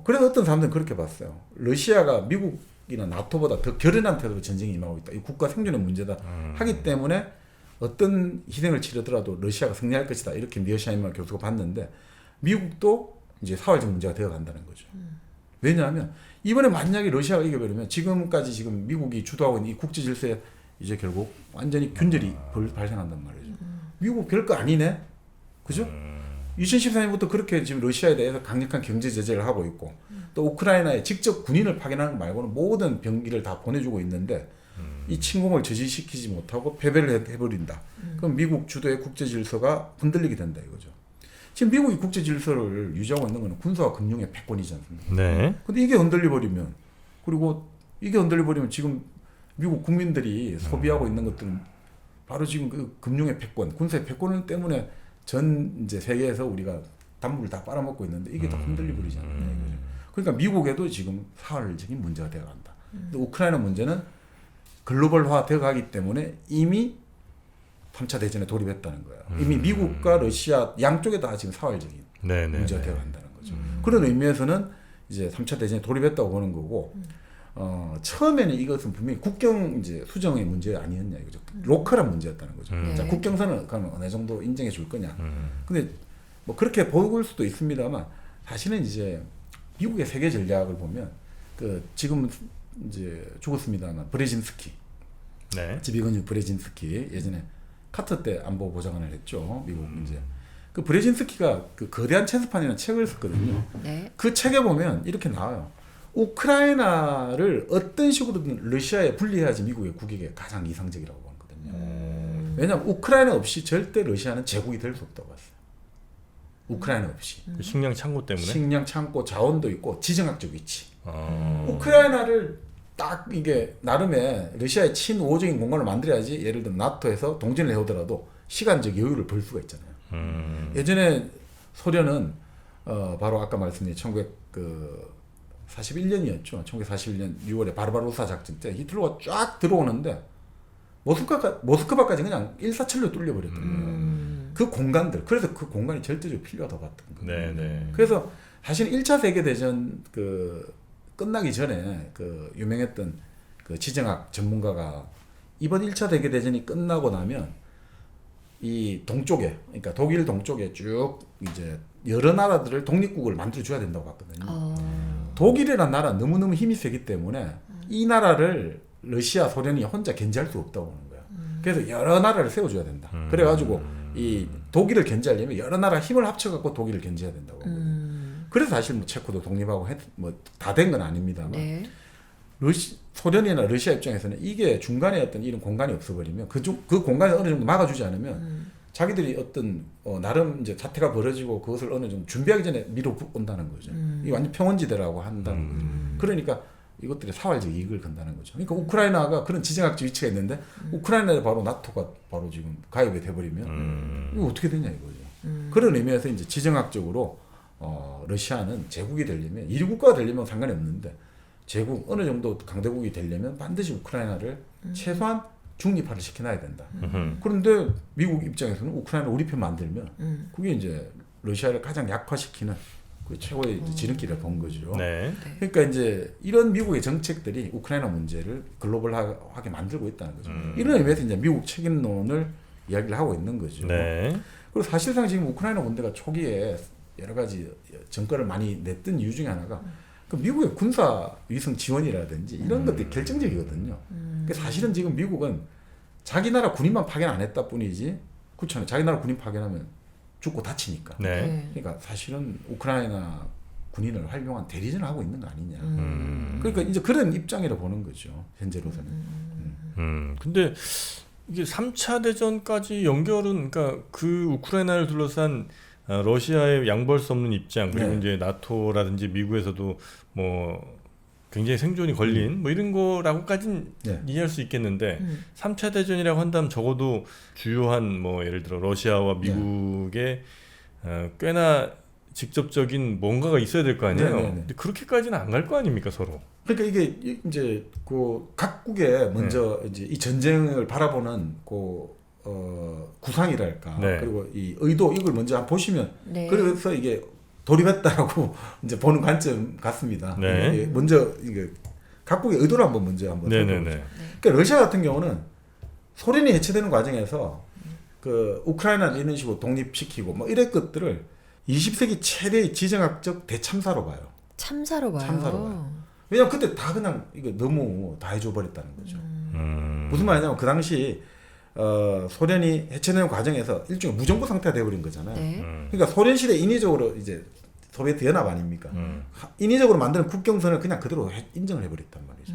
그래서 어떤 사람들은 그렇게 봤어요. 러시아가 미국이나 나토보다 더 결연한 태도로 전쟁에 임하고 있다. 이 국가 생존의 문제다. 하기 때문에 어떤 희생을 치르더라도 러시아가 승리할 것이다. 이렇게 미어샤이머 교수가 봤는데 미국도 이제 사활적 문제가 되어 간다는 거죠. 왜냐하면 이번에 만약에 러시아가 이겨버리면 지금까지 지금 미국이 주도하고 있는 이 국제 질서에 이제 결국 완전히 균열이 발생한단 말이죠. 미국 별거 아니네. 그죠? 2014년부터 그렇게 지금 러시아에 대해서 강력한 경제 제재를 하고 있고 또 우크라이나에 직접 군인을 파견하는 거 말고는 모든 병기를 다 보내주고 있는데 이 침공을 저지시키지 못하고 패배를 해버린다. 그럼 미국 주도의 국제 질서가 흔들리게 된다 이거죠. 지금 미국이 국제 질서를 유지하고 있는 것은 군사와 금융의 패권이지 않습니까? 네. 근데 이게 흔들려버리면 그리고 이게 흔들려버리면 지금 미국 국민들이 소비하고 있는 것들은 바로 지금 그 금융의 패권, 군사의 패권 때문에 전 이제 세계에서 우리가 단물을 다 빨아먹고 있는데 이게 다 흔들려버리잖아요. 그러니까 미국에도 지금 사활적인 문제가 되어간다. 근데 우크라이나 문제는 글로벌화 되어가기 때문에 이미 3차 대전에 돌입했다는 거예요. 이미 미국과 러시아 양쪽에 다 지금 사활적인 문제가 되어간다는 거죠. 그런 의미에서는 이제 3차 대전에 돌입했다고 보는 거고 처음에는 이것은 분명히 국경 이제 수정의 문제 아니었냐 이거죠. 로컬한 문제였다는 거죠. 자, 국경선을 그러면 어느 정도 인정해 줄 거냐. 근데 뭐 그렇게 보일 수도 있습니다만 사실은 이제 미국의 세계 전략을 보면 그 지금 이제 죽었습니다만 브레진스키, 지비건유 브레진스키 예전에 카터 때 안보 보좌관을 했죠. 미국 이제 그 브레진스키가 그 거대한 체스판이라는 책을 썼거든요. 그 책에 보면 이렇게 나와요. 우크라이나를 어떤 식으로든 러시아에 분리해야지 미국의 국익에 가장 이상적이라고 보거든요. 왜냐하면 우크라이나 없이 절대 러시아는 제국이 될 수 없다고 봤어요. 우크라이나 없이. 그 식량 창고 때문에? 식량 창고 자원도 있고 지정학적 위치. 우크라이나를 딱 이게 나름의 러시아의 친우호적인 공간을 만들어야지 예를 들면 나토에서 동진을 해오더라도 시간적 여유를 벌 수가 있잖아요. 예전에 소련은 바로 아까 말씀드린 1941년이었죠. 1941년 6월에 바르바로사 작전 때 히틀러가 쫙 들어오는데 모스크바까지 그냥 일사천리로 뚫려버렸던 거예요. 그 공간들. 그래서 그 공간이 절대적으로 필요하다고 봤던 거예요. 그래서 사실 1차 세계대전 끝나기 전에 그 유명했던 그 지정학 전문가가 이번 1차 세계대전이 끝나고 나면 이 동쪽에, 그러니까 독일 동쪽에 쭉 이제 여러 나라들을 독립국을 만들어줘야 된다고 봤거든요. 독일이라는 나라는 너무너무 힘이 세기 때문에 이 나라를 러시아, 소련이 혼자 견제할 수 없다고 보는 거예요. 그래서 여러 나라를 세워줘야 된다. 그래가지고 이 독일을 견제하려면 여러 나라 힘을 합쳐갖고 독일을 견제해야 된다고 보거든요. 그래서 사실 뭐 체코도 독립하고 뭐 다 된 건 아닙니다만 소련이나 러시아 입장에서는 이게 중간에 어떤 이런 공간이 없어버리면 그 공간을 어느 정도 막아주지 않으면 자기들이 어떤 나름 이제 사태가 벌어지고 그것을 어느 정도 준비하기 전에 밀어온다는 거죠. 이게 완전 평원지대라고 한다는 거죠. 그러니까 이것들이 사활적 이익을 건다는 거죠. 그러니까 우크라이나가 그런 지정학적 위치가 있는데 우크라이나에 바로 나토가 바로 지금 가입이 돼버리면 이거 어떻게 되냐 이거죠. 그런 의미에서 이제 지정학적으로 러시아는 제국이 되려면 1위 국가가 되려면 상관이 없는데 제국 어느 정도 강대국이 되려면 반드시 우크라이나를 최소한 중립화를 시켜놔야 된다. 그런데 미국 입장에서는 우크라이나 우리 편 만들면 그게 이제 러시아를 가장 약화시키는 그 최고의 이제 지름길을 본 거죠. 네. 그러니까 이제 이런 미국의 정책들이 우크라이나 문제를 글로벌하게 만들고 있다는 거죠. 이런 의미에서 이제 미국 책임론을 이야기를 하고 있는 거죠. 네. 그리고 사실상 지금 우크라이나 문제가 초기에 여러 가지 정권을 많이 냈던 이유 중에 하나가 그 미국의 군사 위성 지원이라든지 이런 것들이 결정적이거든요. 그러니까 사실은 지금 미국은 자기 나라 군인만 파견 안 했다 뿐이지 그렇잖아요. 자기 나라 군인 파견하면 죽고 다치니까. 네. 그러니까 사실은 우크라이나 군인을 활용한 대리전을 하고 있는 거 아니냐. 그러니까 이제 그런 입장이라 보는 거죠. 현재로서는. 근데 이게 3차 대전까지 연결은 그러니까 그 우크라이나를 둘러싼 러시아의 양보할 수 없는 입장 그리고 네. 이제 나토라든지 미국에서도 뭐 굉장히 생존이 걸린 뭐 이런 거라고까지는 네. 이해할 수 있겠는데 3차 대전이라고 한다면 적어도 주요한 뭐 예를 들어 러시아와 미국의 꽤나 직접적인 뭔가가 있어야 될 거 아니에요. 네, 네, 네. 근데 그렇게까지는 안 갈 거 아닙니까 서로. 그러니까 이게 이제 그 각국의 먼저 이제 이 전쟁을 바라보는 그 구상이랄까 네. 그리고 이 의도 이걸 먼저 한번 보시면 네. 그래서 이게 돌입했다라고 이제 보는 관점 같습니다. 네. 이게 먼저 이게 각국의 의도를 한번 먼저 네네네. 살펴보죠. 그러니까 러시아 같은 경우는 소련이 해체되는 과정에서 그 우크라이나를 이런 식으로 독립시키고 뭐 이런 것들을 20세기 최대의 지정학적 대참사로 봐요. 참사로 봐요. 참사로 봐요. 왜냐면 그때 다 그냥 이거 너무 다 해줘 버렸다는 거죠. 무슨 말이냐면 그 당시 소련이 해체되는 과정에서 일종의 무정부 상태가 돼버린 거잖아요. 네. 그러니까 소련 시대 인위적으로 이제 소비에트 연합 아닙니까? 인위적으로 만드는 국경선을 그냥 그대로 인정을 해버렸단 말이죠.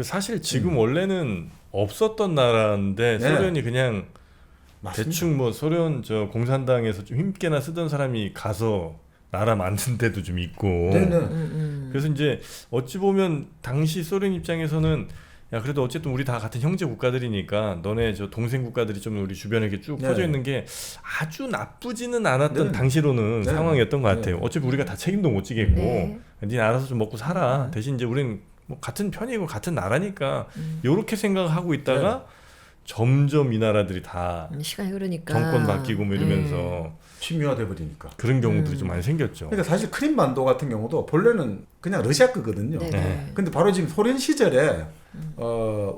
사실 지금 원래는 없었던 나라인데 네. 소련이 그냥 맞습니다. 대충 뭐 소련 저 공산당에서 좀 힘께나 쓰던 사람이 가서 나라 만든 데도 좀 있고. 네네. 그래서 이제 어찌 보면 당시 소련 입장에서는 야 그래도 어쨌든 우리 다 같은 형제 국가들이니까 너네 저 동생 국가들이 좀 우리 주변에 이렇게 쭉 네. 퍼져 있는 게 아주 나쁘지는 않았던 네. 당시로는 네. 상황이었던 것 같아요. 네. 어차피 우리가 다 책임도 못 지겠고 네. 니네 알아서 좀 먹고 살아. 대신 이제 우리는 뭐 같은 편이고 같은 나라니까 요렇게 생각하고 있다가 점점 이 나라들이 다 시간이 흐르니까 정권 바뀌고 뭐 이러면서 친미화돼 버리니까. 그런 경우들이 좀 많이 생겼죠. 그러니까 사실 크림반도 같은 경우도 본래는 그냥 러시아 거거든요. 네. 근데 바로 지금 소련 시절에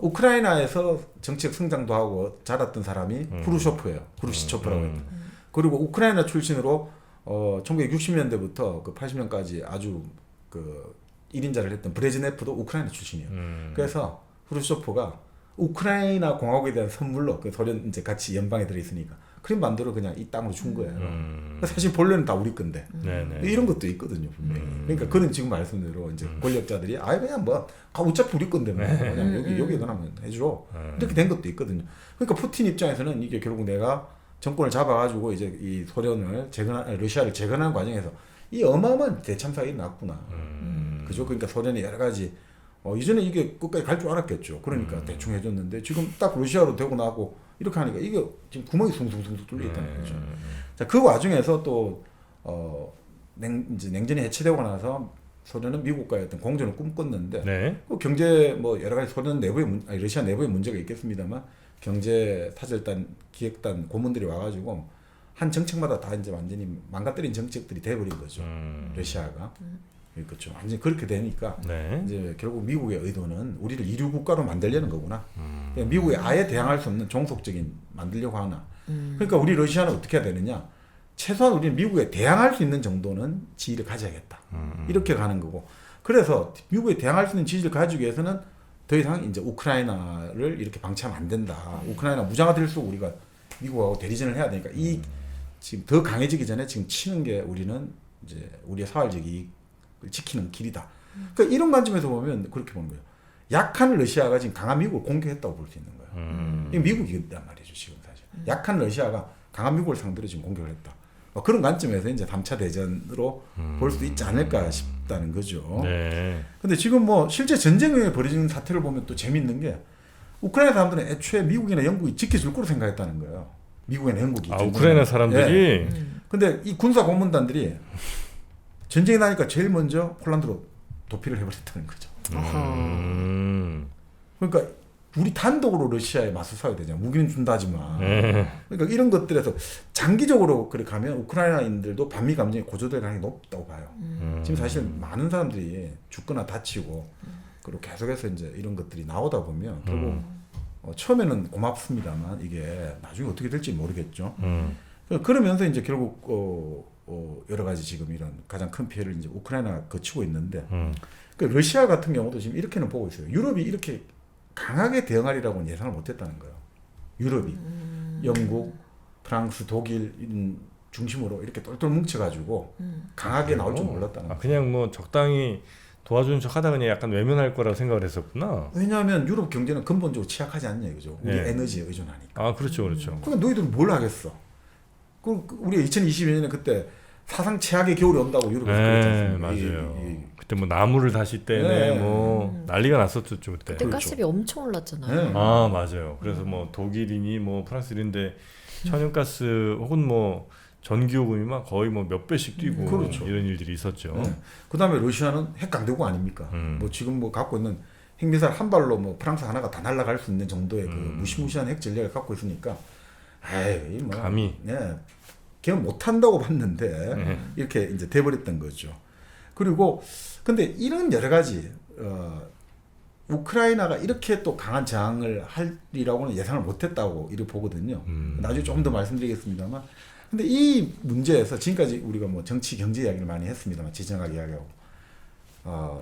우크라이나에서 정치적 성장도 하고 자랐던 사람이 후르쇼프예요. 후르시초프라고 해요. 그리고 우크라이나 출신으로 1960년대부터 그 80년까지 아주 그 1인자를 했던 브레즈네프도 우크라이나 출신이에요. 그래서 후르쇼프가 우크라이나 공화국에 대한 선물로 그 소련 이제 같이 연방에 들어 있으니까 크림반도를 그냥 이 땅으로 준 거예요. 그러니까 사실 본래는 다 우리 건데 네네. 이런 것도 있거든요 분명히. 그러니까 그런 지금 말씀대로 이제 권력자들이 아예 그냥 뭐 어차피 우리 건데 뭐 그냥 여기 그러면 해줘 이렇게 된 것도 있거든요. 그러니까 푸틴 입장에서는 이게 결국 내가 정권을 잡아가지고 이제 이 소련을 러시아를 재건하는 과정에서 이 어마어마한 대참사가 일어났구나. 그죠? 그러니까 소련이 여러 가지 이전에 이게 끝까지 갈 줄 알았겠죠. 그러니까 대충 해줬는데 지금 딱 러시아로 되고 나고 이렇게 하니까 이게 지금 구멍이 숭숭숭 뚫려 있다는 거죠. 자, 그 와중에서 또 이제 냉전이 해체되고 나서 소련은 미국과의 어떤 공존을 꿈꿨는데 네. 그 경제 뭐 여러 가지 소련 내부의 러시아 내부의 문제가 있겠습니다만 경제 타절단 기획단 고문들이 와가지고 한 정책마다 다 이제 완전히 망가뜨린 정책들이 돼버린 거죠. 러시아가. 그렇죠. 완전히 그렇게 되니까 네. 이제 결국 미국의 의도는 우리를 이류 국가로 만들려는 거구나. 미국에 아예 대항할 수 없는 종속적인 만들려고 하나. 그러니까 우리 러시아는 어떻게 해야 되느냐? 최소한 우리는 미국에 대항할 수 있는 정도는 지위를 가져야겠다. 이렇게 가는 거고. 그래서 미국에 대항할 수 있는 지위를 가지기 위해서는 더 이상 이제 우크라이나를 이렇게 방치하면 안 된다. 우크라이나 무장화될수록 우리가 미국하고 대리전을 해야 되니까 이 지금 더 강해지기 전에 지금 치는 게 우리는 이제 우리의 사활적 이익을 지키는 길이다. 그러니까 이런 관점에서 보면 그렇게 보는 거예요. 약한 러시아가 지금 강한 미국을 공격했다고 볼 수 있는 거예요. 이게 미국이란 말이죠, 지금 사실. 약한 러시아가 강한 미국을 상대로 지금 공격을 했다. 그런 관점에서 이제 3차 대전으로 볼 수도 있지 않을까 싶다는 거죠. 네. 근데 지금 뭐 실제 전쟁에 벌어지는 사태를 보면 또 재밌는 게 우크라이나 사람들은 애초에 미국이나 영국이 지켜줄 거로 생각했다는 거예요. 미국이나 영국이. 아 우크라이나 사람들이 근데 이 군사 고문단들이 전쟁이 나니까 제일 먼저 폴란드로 도피를 해버렸다는 거죠. 그러니까 우리 단독으로 러시아에 맞서 싸워야 되잖아. 무기는 준다지만. 그러니까 이런 것들에서 장기적으로 그렇게 가면 우크라이나인들도 반미 감정이 고조될 가능성이 높다고 봐요. 지금 사실 많은 사람들이 죽거나 다치고 그리고 계속해서 이제 이런 것들이 나오다 보면 결국 처음에는 고맙습니다만 이게 나중에 어떻게 될지 모르겠죠. 그러면서 이제 결국 여러 가지 지금 이런 가장 큰 피해를 이제 우크라이나가 거치고 있는데 그 러시아 같은 경우도 지금 이렇게는 보고 있어요. 유럽이 이렇게 강하게 대응하리라고는 예상을 못했다는 거예요. 유럽이 영국, 프랑스, 독일 중심으로 이렇게 똘똘 뭉쳐가지고 강하게 나올 줄 몰랐다는 거예요. 그냥 뭐 적당히 도와주는 척하다 그냥 약간 외면할 거라고 생각을 했었구나. 왜냐하면 유럽 경제는 근본적으로 취약하지 않냐 이거죠. 우리 네. 에너지에 의존하니까. 아 그렇죠, 그렇죠. 그러니까 너희들은 뭘 하겠어? 우리가 2022년에 그때 사상 최악의 겨울이 온다고 유럽에서 그랬지 않습니까? 맞아요. 그때 뭐 나무를 다시 때네, 뭐 난리가 났었죠 그때. 그때 그렇죠. 가스비 엄청 올랐잖아요. 네. 아 맞아요. 그래서 뭐 독일이니 뭐 프랑스인데 천연가스 혹은 뭐 전기요금이 막 거의 뭐 몇 배씩 뛰고 그렇죠. 이런 일들이 있었죠. 네. 그다음에 러시아는 핵 강대국 아닙니까? 뭐 지금 뭐 갖고 있는 핵미사일 한 발로 뭐 프랑스 하나가 다 날아갈 수 있는 정도의 그 무시무시한 핵 전략을 갖고 있으니까, 에이 뭐 감히. 걔는 못한다고 봤는데 이렇게 이제 돼버렸던 거죠. 그리고 근데 이런 여러 가지 우크라이나가 이렇게 또 강한 저항을 할이라고는 예상을 못했다고 이렇게 보거든요. 나중에 조금 더 말씀드리겠습니다만, 근데 이 문제에서 지금까지 우리가 뭐 정치 경제 이야기를 많이 했습니다만 지정학 이야기하고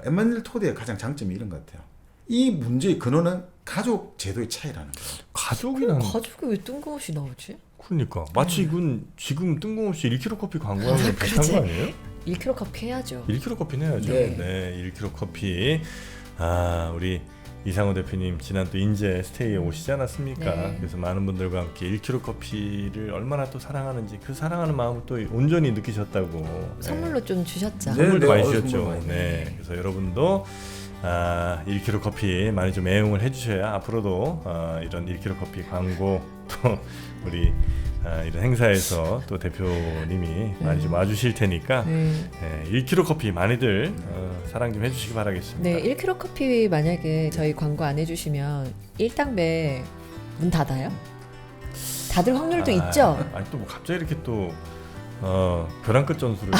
에마누엘 토드의 가장 장점이 이런 것 같아요. 이 문제의 근원은 가족 제도의 차이라는 거예요. 가족이란 가족이 왜 뜬금없이 나오지? 그러니까 마치 이건 지금 뜬금없이 1kg 커피 광고하는 거 비슷한 그렇지. 거 아니에요? 1kg 커피 해야죠. 1kg 커피 내야죠. 네. 네, 1kg 커피. 아, 우리 이상호 대표님 지난 또 인제 스테이에 오시지 않았습니까? 네. 그래서 많은 분들과 함께 1kg 커피를 얼마나 또 사랑하는지 그 사랑하는 마음을 또 온전히 느끼셨다고. 선물로 좀 주셨죠. 네. 선물도 많이 선물 주셨죠. 많이. 네, 그래서 여러분도 1kg 커피 많이 좀 애용을 해주셔야 앞으로도 이런 1kg 커피 광고 또 우리 이런 행사에서 또 대표님이 많이 좀 와주실 테니까 네. 1kg 커피 많이들 사랑 좀 해주시기 바라겠습니다. 네, 1kg 커피 만약에 저희 광고 안 해주시면 1당배 문 닫아요? 닫을 확률도 있죠? 아니 또 뭐 갑자기 이렇게 또 벼랑 끝 전술을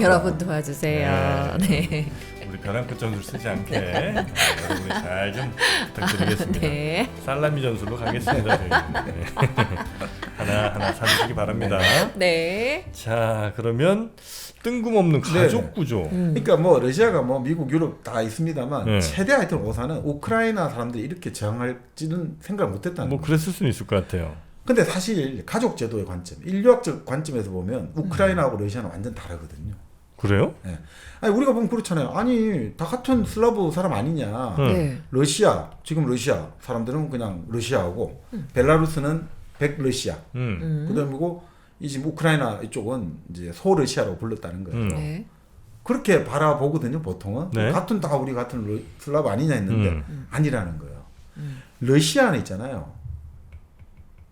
여러분 도와주세요. 네. 우리 벼랑 끝 전술 쓰지 않게 여러분이 잘 좀 부탁드리겠습니다. 네. 살라미 전술로 가겠습니다. 저희는. 네. 하나 사주시기 바랍니다. 네. 자 그러면 뜬금없는 가족 네. 구조. 그러니까 뭐 러시아가 뭐 미국, 유럽 다 있습니다만 네. 최대 하여튼 오사는 우크라이나 사람들이 이렇게 저항할지는 생각을 못했다는 뭐 거예요. 그랬을 수는 있을 것 같아요. 근데 사실 가족 제도의 관점, 인류학적 관점에서 보면 우크라이나하고 러시아는 완전 다르거든요. 그래요? 네. 아니 우리가 보면 그렇잖아요. 아니 다 같은 슬라브 사람 아니냐. 네. 러시아 지금 러시아 사람들은 그냥 러시아하고 벨라루스는 백러시아. 그다음이고 이 지금 우크라이나 이쪽은 이제 소러시아라고 불렀다는 거예요. 네. 그렇게 바라보거든요, 보통은. 네. 같은 다 우리 같은 슬라브 아니냐 했는데 아니라는 거예요. 러시아는 있잖아요.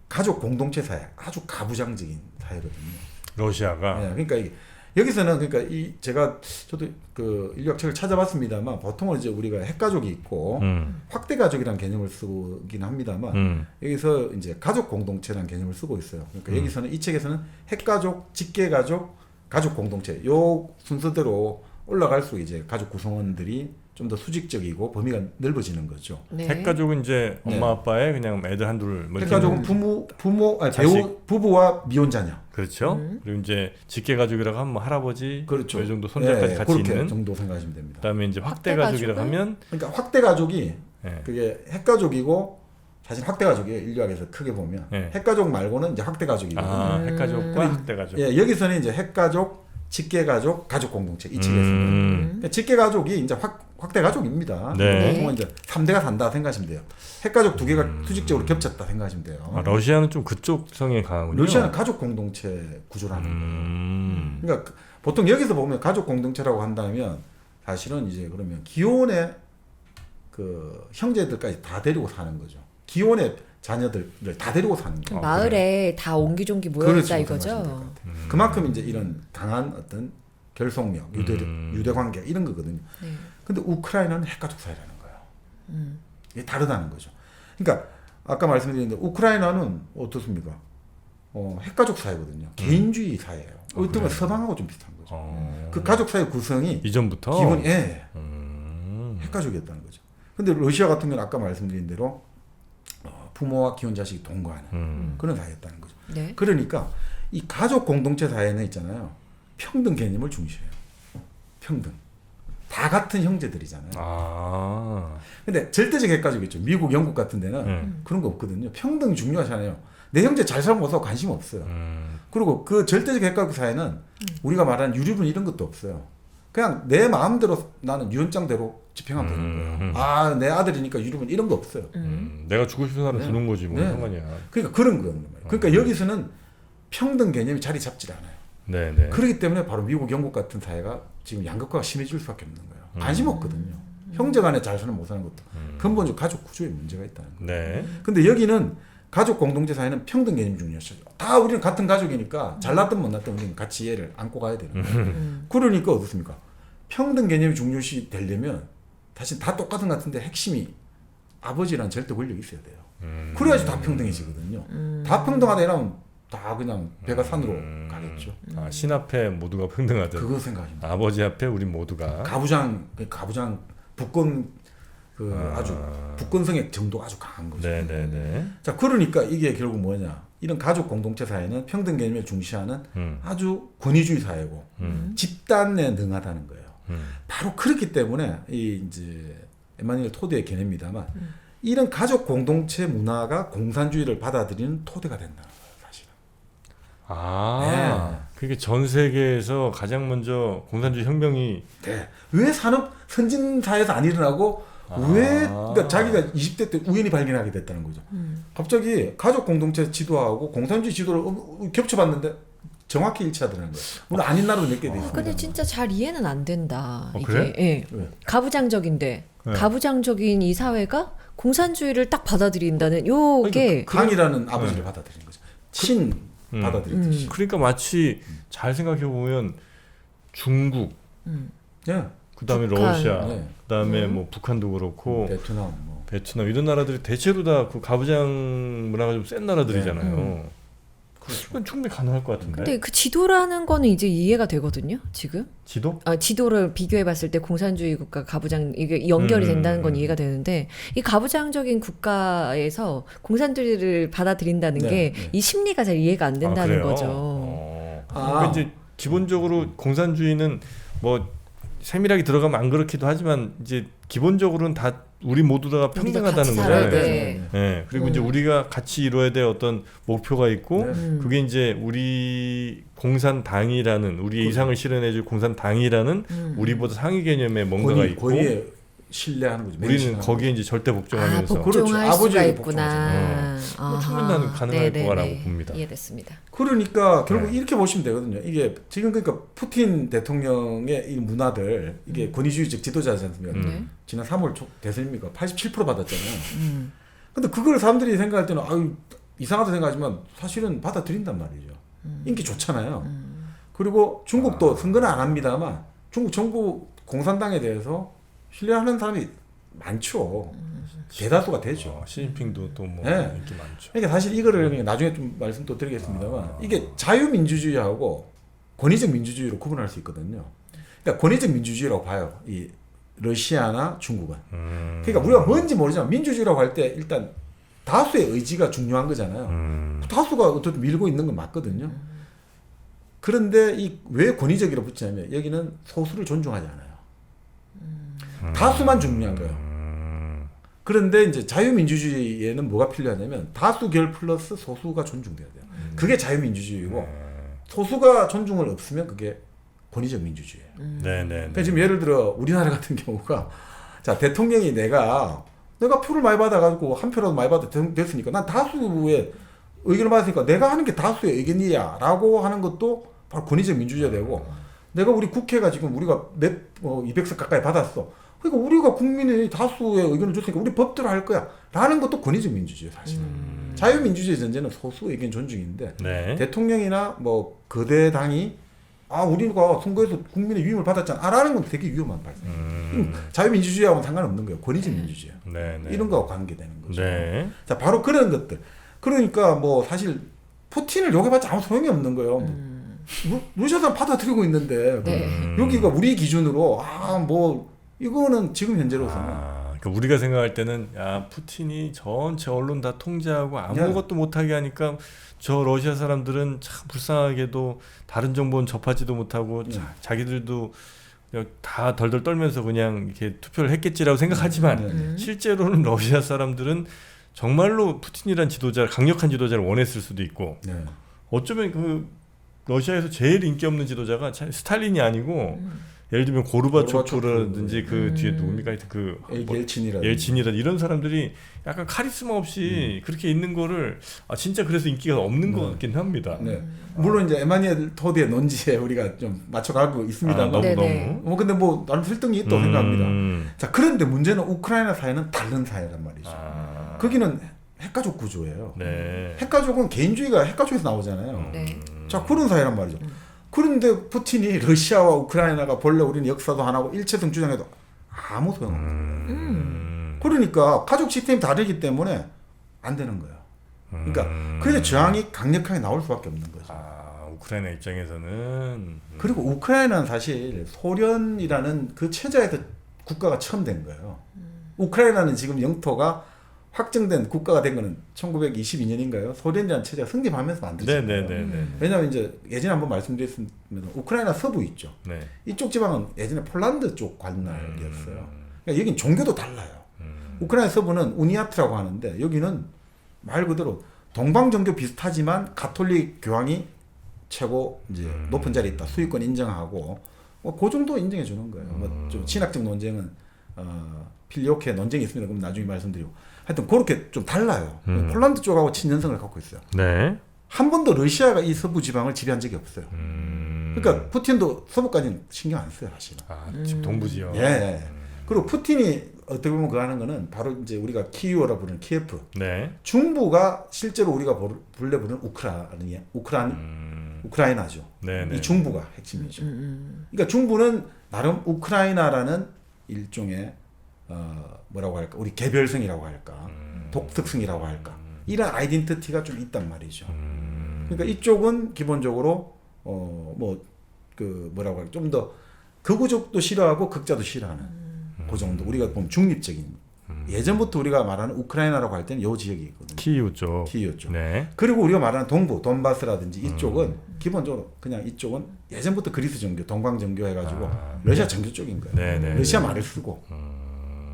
가족 공동체 사회, 아주 가부장적인 사회거든요. 러시아가. 네, 그러니까 여기서는 그러니까 제가 저도 그 인류학책을 찾아봤습니다만 보통은 이제 우리가 핵가족이 있고 확대 가족이라는 개념을 쓰긴 합니다만 여기서 이제 가족 공동체라는 개념을 쓰고 있어요. 그러니까 여기서는 이 책에서는 핵가족, 직계가족, 가족 공동체 요 순서대로 올라갈수록 이제 가족 구성원들이 좀 더 수직적이고 범위가 넓어지는 거죠. 네. 핵가족은 이제 엄마 네. 아빠의 그냥 애들 한둘 뭐 핵가족은 배우 부부와 미혼 자녀. 그렇죠. 그리고 이제 직계가족이라고 하면 뭐 할아버지 그렇죠. 이 정도 손자까지 네, 같이 그렇게 있는. 정도 생각하시면 됩니다. 그다음에 이제 확대 확대 가족이라고 가족은? 하면 그러니까 확대 가족이 네. 그게 핵가족이고 사실 확대 가족이에요. 인류학에서 크게 보면 네. 핵가족 말고는 이제 확대 가족이거든요. 핵가족과 확대 가족. 예, 여기서는 이제 핵가족, 직계가족, 가족 공동체 이 책에서는 그러니까 직계가족이 이제 확대 가족입니다. 네. 보통은 이제 3대가 산다 생각하시면 돼요. 핵가족 2개가 수직적으로 겹쳤다 생각하시면 돼요. 러시아는 좀 그쪽 성에 강하군요. 러시아는 가족 공동체 구조라는 거예요. 그러니까 보통 여기서 보면 가족 공동체라고 한다면 사실은 이제 그러면 기혼의 그 형제들까지 다 데리고 사는 거죠. 기혼의 자녀들을 다 데리고 사는 거예요. 마을에 다 옹기종기 모여있다 그렇죠, 이거죠. 생각하시면 될것 같아요. 그만큼 이제 이런 강한 어떤 결속력, 유대 관계 이런 거거든요. 네. 근데 우크라이나는 핵가족 사회라는 거예요. 이게 다르다는 거죠. 그러니까 아까 말씀드렸는데 우크라이나는 어떻습니까? 핵가족 사회거든요. 개인주의 사회예요. 어떤 건 서방하고 좀 비슷한 거죠. 그 가족 사회 구성이 이전부터 기본이 핵가족이었다는 거죠. 근데 러시아 같은 경우는 아까 말씀드린 대로 부모와 키운 자식이 동거하는 그런 사회였다는 거죠. 네. 그러니까 이 가족 공동체 사회는 있잖아요. 평등 개념을 중시해요. 평등. 다 같은 형제들이잖아요. 아. 근데 절대적 핵가족 있죠. 미국, 영국 같은 데는 그런 거 없거든요. 평등 중요하잖아요. 내 형제 잘 살면 어서 관심 없어요. 그리고 그 절대적 핵가족 사회는 우리가 말하는 유류분 이런 것도 없어요. 그냥 내 마음대로 나는 유언장대로 집행하면 되는 거예요. 아, 내 아들이니까 유류분 이런 거 없어요. 내가 주고 싶은 사람 네. 주는 거지 뭐 네. 상관이야. 그러니까 그런 거예요. 그러니까 여기서는 평등 개념이 자리 잡질 않아요. 네네. 그렇기 때문에 바로 미국, 영국 같은 사회가 지금 양극화가 심해질 수밖에 없는 거예요. 관심 없거든요. 형제 간에 잘 사는 못 사는 것도 근본적으로 가족 구조에 문제가 있다는 거예요. 네. 근데 여기는 가족 공동체 사회는 평등 개념이 중요하죠. 다 우리는 같은 가족이니까 잘났든 못났든 우리는 같이 얘를 안고 가야 되는 거예요. 그러니까 어떻습니까? 평등 개념이 중요시 되려면 사실 다 똑같은 것 같은데 핵심이 아버지란 절대 권력이 있어야 돼요. 그래야지 다 평등해지거든요. 다 평등하다 이러면 다 그냥 배가 산으로 가겠죠. 아, 신 앞에 모두가 평등하듯. 그거 생각하십니다. 아버지 앞에 우리 모두가. 가부장 북권 아주 북권성의 정도가 아주 강한 거죠. 네네네. 자, 그러니까 이게 결국 뭐냐? 이런 가족 공동체 사회는 평등 개념을 중시하는 아주 권위주의 사회고 집단에 능하다는 거예요. 바로 그렇기 때문에 이 이제 에마뉴엘 토드의 개념입니다만 이런 가족 공동체 문화가 공산주의를 받아들이는 토대가 된다는 거예요, 사실은. 아, 그게 전 세계에서 가장 먼저 공산주의 혁명이 네. 왜 산업 선진 사회에서 안 일어나고 왜 그러니까 자기가 20대 때 우연히 발견하게 됐다는 거죠. 갑자기 가족 공동체 지도하고 공산주의 지도를 겹쳐봤는데 정확히 일치하더라는 거예요. 물론 아닌 나라도 몇 개 돼 있습니다. 근데 진짜 잘 이해는 안 된다. 이게 그래? 예. 왜? 가부장적인데 네. 가부장적인 이 사회가 공산주의를 딱 받아들인다는 요게 강이라는 아버지를 받아들이는 거죠. 친 받아들이듯이. 그러니까 마치 잘 생각해 보면 중국, 예. 그다음에 북한. 러시아, 네. 그다음에 뭐 북한도 그렇고 베트남 뭐. 베트남 이런 나라들이 대체로 다 그 가부장 문화가 좀 센 나라들이잖아요. 그렇죠. 그건 충분히 가능할 것 같은데. 근데 그 지도라는 거는 이제 이해가 되거든요. 지금 지도? 지도를 비교해봤을 때 공산주의 국가 가부장 이게 연결이 된다는 건 이해가 되는데 이 가부장적인 국가에서 공산주의를 받아들인다는 네, 게 네. 이 심리가 잘 이해가 안 된다는 그래요? 거죠. 그러니까 이제 기본적으로 공산주의는 뭐 세밀하게 들어가면 안 그렇기도 하지만 이제 기본적으로는 다 우리 모두 다 평등하다는 같이 살아야 거잖아요. 돼. 네. 그리고 이제 우리가 같이 이루어야 될 어떤 목표가 있고 네. 그게 이제 우리 공산당이라는 우리의 이상을 실현해줄 공산당이라는 우리보다 상위 개념의 뭔가가 있고 권위에 신뢰하는 거죠. 우리는 맹신하는 거기에 이제 절대 복종하면서 그렇죠. 복종할 수가 아버지에게 있구나. 뭐 충분히 나는 가능할 거라고 봅니다. 이해됐습니다. 그러니까 결국 네. 이렇게 보시면 되거든요. 이게 지금 그러니까 푸틴 대통령의 이 문화들 이게 권위주의적 지도자지 않습니까? 지난 3월 초 대선입니까? 87% 받았잖아요. 근데 그걸 사람들이 생각할 때는 아유 이상하다 생각하지만 사실은 받아들인단 말이죠. 인기 좋잖아요. 그리고 중국도 선거는 안 합니다만 중국 정부 공산당에 대해서 신뢰하는 사람이 많죠. 대다수가 되죠. 시진핑도 또 뭐 네. 인기 많죠. 그러니까 사실 이거를 나중에 좀 말씀 또 드리겠습니다만 이게 자유민주주의하고 권위적 민주주의로 구분할 수 있거든요. 그러니까 권위적 민주주의라고 봐요. 이 러시아나 중국은. 그러니까 우리가 뭔지 모르지만 민주주의라고 할 때 일단 다수의 의지가 중요한 거잖아요. 다수가 어쨌든 밀고 있는 건 맞거든요. 그런데 이 왜 권위적이라 붙이냐면 여기는 소수를 존중하지 않아요. 다수만 중요한 거예요. 그런데 이제 자유민주주의에는 뭐가 필요하냐면 다수결 플러스 소수가 존중돼야 돼요. 그게 자유민주주의고 소수가 존중을 없으면 그게 권위적 민주주의예요. 네네. 그러니까 지금 예를 들어 우리나라 같은 경우가 자 대통령이 내가 표를 많이 받아가지고 한 표라도 많이 받아 됐으니까 난 다수의 의견을 받았으니까 내가 하는 게 다수의 의견이야라고 하는 것도 바로 권위적 민주주의가 되고 내가 우리 국회가 지금 우리가 200석 가까이 받았어. 그러니까 우리가 국민의 다수의 의견을 줬으니까 우리 법대로 할 거야 라는 것도 권위적 민주주의예요 사실은. 자유민주주의 전제는 소수 의견 존중인데 네. 대통령이나 뭐 거대 당이 우리가 선거에서 국민의 위임을 받았잖아라는 건 되게 위험한 발상. 자유민주주의하고는 상관없는 거예요. 권위적 민주주의. 네, 네. 이런 거하고 관계되는 거죠. 네. 자, 바로 그런 것들. 그러니까 뭐 사실 푸틴을 욕해봤자 아무 소용이 없는 거예요. 러시아 사람 받아들이고 있는데 네. 여기가 우리 기준으로 뭐 이거는 지금 현재로서는 그러니까 우리가 생각할 때는 푸틴이 전체 언론 다 통제하고 아무것도 못하게 하니까 저 러시아 사람들은 참 불쌍하게도 다른 정보는 접하지도 못하고 자기들도 그냥 다 덜덜 떨면서 그냥 이렇게 투표를 했겠지라고 생각하지만 실제로는 러시아 사람들은 정말로 푸틴이란 지도자, 강력한 지도자를 원했을 수도 있고 어쩌면 그 러시아에서 제일 인기 없는 지도자가 스탈린이 아니고 예를 들면 고르바초프라든지 그 뒤에 누굽니까? 하여튼 그 옐친이라든지 이런 사람들이 약간 카리스마 없이 그렇게 있는 거를 진짜 그래서 인기가 없는 것 같긴 합니다. 네. 물론 이제 에마니엘 토드의 논지에 우리가 좀 맞춰가고 있습니다만 너무 근데 뭐 나름 설득이 있다고 생각합니다. 자, 그런데 문제는 우크라이나 사회는 다른 사회란 말이죠. 거기는 핵가족 구조예요. 네. 핵가족은 개인주의가 핵가족에서 나오잖아요. 네. 자, 그런 사회란 말이죠. 그런데 푸틴이 러시아와 우크라이나가 본래 우리는 역사도 하나고 일체성 주장해도 아무 소용없는 거예요. 그러니까 가족 시스템이 다르기 때문에 안 되는 거예요. 그러니까 그래서 저항이 강력하게 나올 수밖에 없는 거죠. 우크라이나 입장에서는 그리고 우크라이나는 사실 소련이라는 그 체제에서 국가가 처음 된 거예요. 우크라이나는 지금 영토가 확정된 국가가 된 거는 1922년인가요? 소련이라는 체제가 성립하면서 만들어진 거예요. 왜냐하면 이제 예전에 한번 말씀드렸으면 우크라이나 서부 있죠. 네. 이쪽 지방은 예전에 폴란드 쪽 관할이었어요. 그러니까 여긴 종교도 달라요. 우크라이나 서부는 우니아트라고 하는데 여기는 말 그대로 동방 종교 비슷하지만 가톨릭 교황이 최고 이제 높은 자리에 있다. 수익권 인정하고 그 정도 인정해 주는 거예요. 뭐 좀 신학적 논쟁은 필리오케 논쟁이 있습니다. 그럼 나중에 말씀드리고. 하여튼 그렇게 좀 달라요. 폴란드 쪽하고 친연성을 갖고 있어요. 네. 한 번도 러시아가 이 서부 지방을 지배한 적이 없어요. 그러니까 푸틴도 서부까지는 신경 안 써요, 사실은. 지금 동부 지역. 예. 그리고 푸틴이 어떻게 보면 그거 하는 거는 바로 이제 우리가 키이우라 부르는 키예프. 네. 중부가 실제로 우리가 불려 부르는 우크라이나죠. 네네. 이 중부가 핵심이죠. 그러니까 중부는 나름 우크라이나라는 일종의 뭐라고 할까? 우리 개별성이라고 할까? 독특성이라고 할까? 이런 아이덴티티가 좀 있단 말이죠. 그러니까 이쪽은 기본적으로 뭐라고 할까? 좀 더 극우족도 싫어하고 극자도 싫어하는 그 정도. 우리가 보면 중립적인. 예전부터 우리가 말하는 우크라이나라고 할 때는 요 지역이 있거든요. 키이우 쪽. 네. 그리고 우리가 말하는 동부, 돈바스라든지 이쪽은 기본적으로 그냥 이쪽은 예전부터 그리스 정교, 동방 정교 해가지고 러시아 정교 쪽인 거예요. 네네. 러시아 말을 쓰고.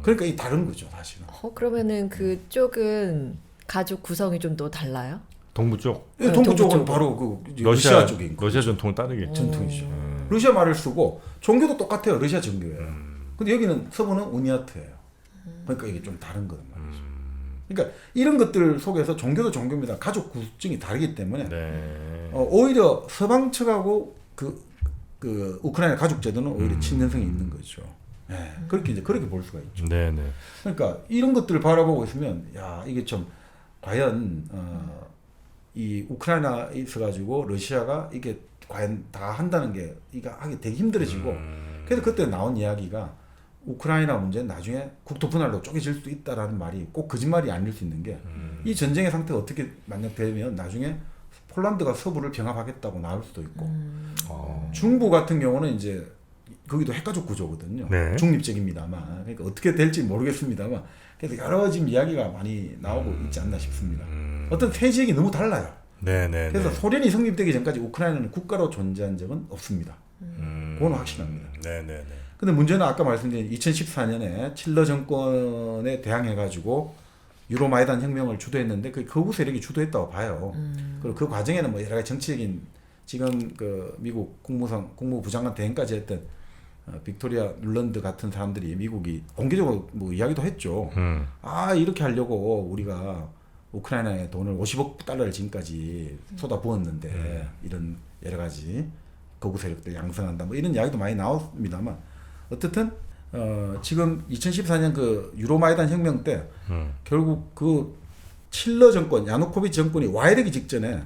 그러니까 이 다른 거죠, 사실은. 그러면은 그쪽은 가족 구성이 좀 또 달라요? 동부 쪽. 네, 동부 쪽은 바로 그 러시아 쪽인 거. 러시아 전통을 따르겠죠. 전통이죠. 러시아 말을 쓰고 종교도 똑같아요. 러시아 정교예요. 근데 여기는 서부는 우니아트예요. 그러니까 이게 좀 다른 거란 말이죠. 그러니까 이런 것들 속에서 종교도 종교입니다. 가족 구성이 다르기 때문에 오히려 서방 측하고 그 우크라이나 가족 제도는 오히려 친연성이 있는 거죠. 네, 그렇게 볼 수가 있죠. 네네. 그러니까 이런 것들을 바라보고 있으면 이게 좀 과연 이 우크라이나에 있어 가지고 러시아가 이게 과연 다 한다는 게 이거 하기 되게 힘들어지고 그래서 그때 나온 이야기가 우크라이나 문제는 나중에 국토 분할로 쪼개질 수도 있다라는 말이 꼭 거짓말이 아닐 수 있는 게 이 전쟁의 상태가 어떻게 만약 되면 나중에 폴란드가 서부를 병합하겠다고 나올 수도 있고 중부 같은 경우는 이제 거기도 핵가족 구조거든요. 네. 중립적입니다만 그러니까 어떻게 될지 모르겠습니다만 그래서 여러 지금 이야기가 많이 나오고 있지 않나 싶습니다. 어떤 세 지역이 너무 달라요. 네네. 그래서 소련이 성립되기 전까지 우크라이나는 국가로 존재한 적은 없습니다. 그건 확실합니다. 네네네. 근데 문제는 아까 말씀드린 2014년에 칠러 정권에 대항해가지고 유로마이단 혁명을 주도했는데 그 거부 세력이 주도했다고 봐요. 그리고 그 과정에는 뭐 여러 가지 정치적인 지금 그 미국 국무부 장관 대행까지 했던 빅토리아 눌런드 같은 사람들이 미국이 공개적으로 뭐 이야기도 했죠. 이렇게 하려고 우리가 우크라이나에 돈을 50억 달러를 지금까지 쏟아부었는데 이런 여러 가지 거부 세력들 양성한다 뭐 이런 이야기도 많이 나옵니다만 어쨌든 지금 2014년 그 유로마이단 혁명 때 결국 그 칠러 정권 야누코비치 정권이 와야 되기 직전에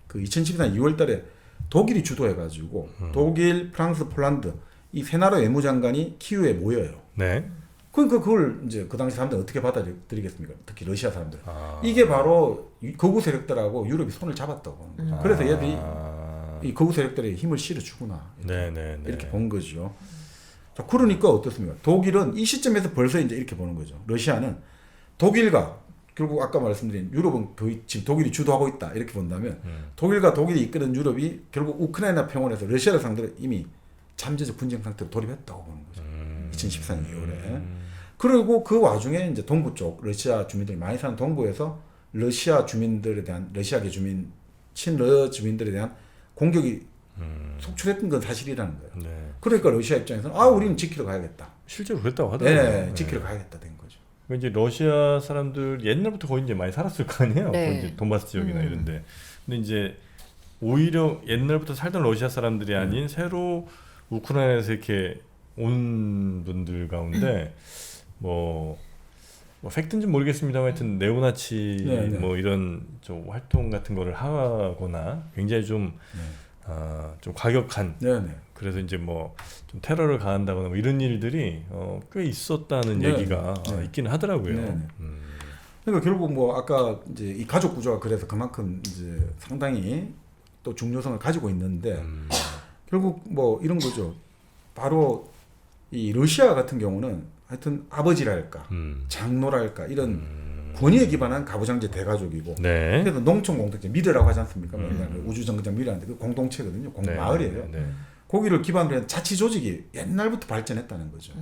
그 2014년 2월달에 독일이 주도해가지고 독일, 프랑스, 폴란드 이 세 나라 외무장관이 키우에 모여요. 네. 그러니까 그걸 이제 그 당시 사람들 어떻게 받아들이겠습니까? 특히 러시아 사람들. 아. 이게 바로 극우 세력들하고 유럽이 손을 잡았다고 하는 거죠. 그래서 얘들이 이 극우 세력들의 힘을 실어주구나 네네네. 이렇게 본 거죠. 자, 그러니까 어떻습니까? 독일은 이 시점에서 벌써 이제 이렇게 보는 거죠. 러시아는 독일과 결국 아까 말씀드린 유럽은 거의 지금 독일이 주도하고 있다 이렇게 본다면 독일과 독일이 이끄는 유럽이 결국 우크라이나 평원에서 러시아를 상대로 이미 잠재적 분쟁 상태로 돌입했다고 보는 거죠. 2014년 2월에. 그리고 그 와중에 이제 동부 쪽 러시아 주민들이 많이 사는 동부에서 러시아 주민들에 대한 러시아계 주민 친러 주민들에 대한 공격이 속출했던 건 사실이라는 거예요. 네. 그러니까 러시아 입장에서는 우리는 지키러 가야겠다. 실제로 그랬다고 하더라고요. 네, 지키러 가야겠다 된 거죠. 이제 러시아 사람들 옛날부터 거의 이제 많이 살았을 거 아니에요. 네. 거의 이제 돈바스 지역이나 이런데. 근데 이제 오히려 옛날부터 살던 러시아 사람들이 아닌 새로 우크라이나에서 이렇게 온 분들 가운데 뭐 팩트인지 모르겠습니다만 하여튼 네오나치 네, 네. 뭐 이런 좀 활동 같은 거를 하거나 굉장히 좀 좀 과격한 네네. 그래서 이제 뭐 좀 테러를 가한다거나 뭐 이런 일들이 꽤 있었다는 네, 얘기가 네. 있기는 하더라고요. 네, 네. 그러니까 결국 뭐 아까 이제 이 가족 구조가 그래서 그만큼 이제 상당히 또 중요성을 가지고 있는데 결국 뭐 이런 거죠. 바로 이 러시아 같은 경우는 하여튼 아버지랄까 장로랄까 이런 권위에 기반한 가부장제 대가족이고 네. 그래서 농촌 공동체 미르라고 하지 않습니까? 우주정거장 미르한테 그 공동체거든요. 네. 마을이에요. 네. 거기를 기반으로 한 자치 조직이 옛날부터 발전했다는 거죠.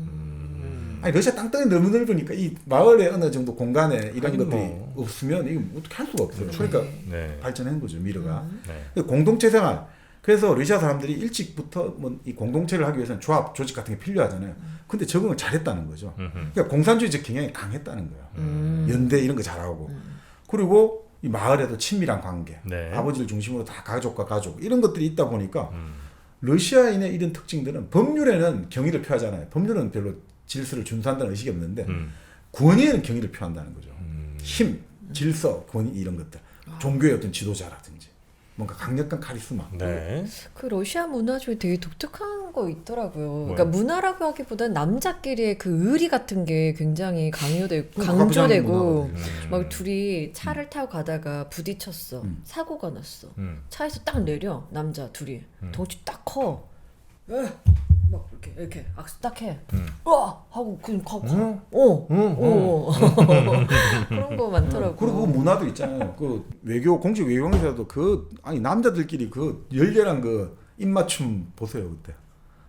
아니 러시아 땅덩이 너무 넓으니까 이 마을에 어느 정도 공간에 이런 하긴 것들이 뭐. 없으면 이거 어떻게 할 수가 없어요. 그러니까 네. 발전한 거죠 미르가. 네. 공동체 생활. 그래서 러시아 사람들이 일찍부터 뭐 이 공동체를 하기 위해서는 조합, 조직 같은 게 필요하잖아요. 근데 적응을 잘했다는 거죠. 그러니까 공산주의적 경향이 강했다는 거예요. 연대 이런 거 잘하고. 그리고 이 마을에도 친밀한 관계, 네. 아버지를 중심으로 다 가족과 가족 이런 것들이 있다 보니까 러시아인의 이런 특징들은 법률에는 경의를 표하잖아요. 법률은 별로 질서를 준수한다는 의식이 없는데 권위에는 경의를 표한다는 거죠. 힘, 질서, 권위 이런 것들. 종교의 어떤 지도자라든지 뭔가 강력한 카리스마. 네. 그 러시아 문화 중에 되게 독특한 거 있더라고요. 뭐요? 그러니까 문화라고 하기보다는 남자끼리의 그 의리 같은 게 굉장히 강요되고 가부장 강조되고 문화가 막 둘이 차를 타고 가다가 부딪혔어. 사고가 났어. 차에서 딱 내려 남자 둘이 덩치 딱 커. 막 이렇게 악수 딱 해. 와 하고 그냥 가. 그런 거 많더라고. 그리고 그 문화도 있잖아요. 그 외교 공식 외교관에서도 그 아니 남자들끼리 그 열렬한 그 입맞춤 보세요 그때.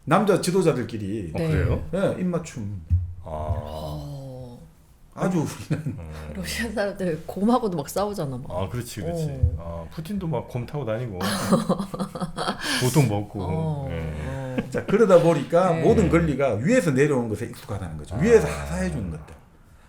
남자 지도자들끼리 네. 그래요? 예, 입맞춤 아주 러시아 사람들 곰하고도 막 싸우잖아. 막. 그렇지. 푸틴도 막 곰 타고 다니고 보통 먹고. 네. 자 그러다 보니까 네. 모든 권리가 위에서 내려오는 것에 익숙하다는 거죠. 위에서 하사해 주는 것들.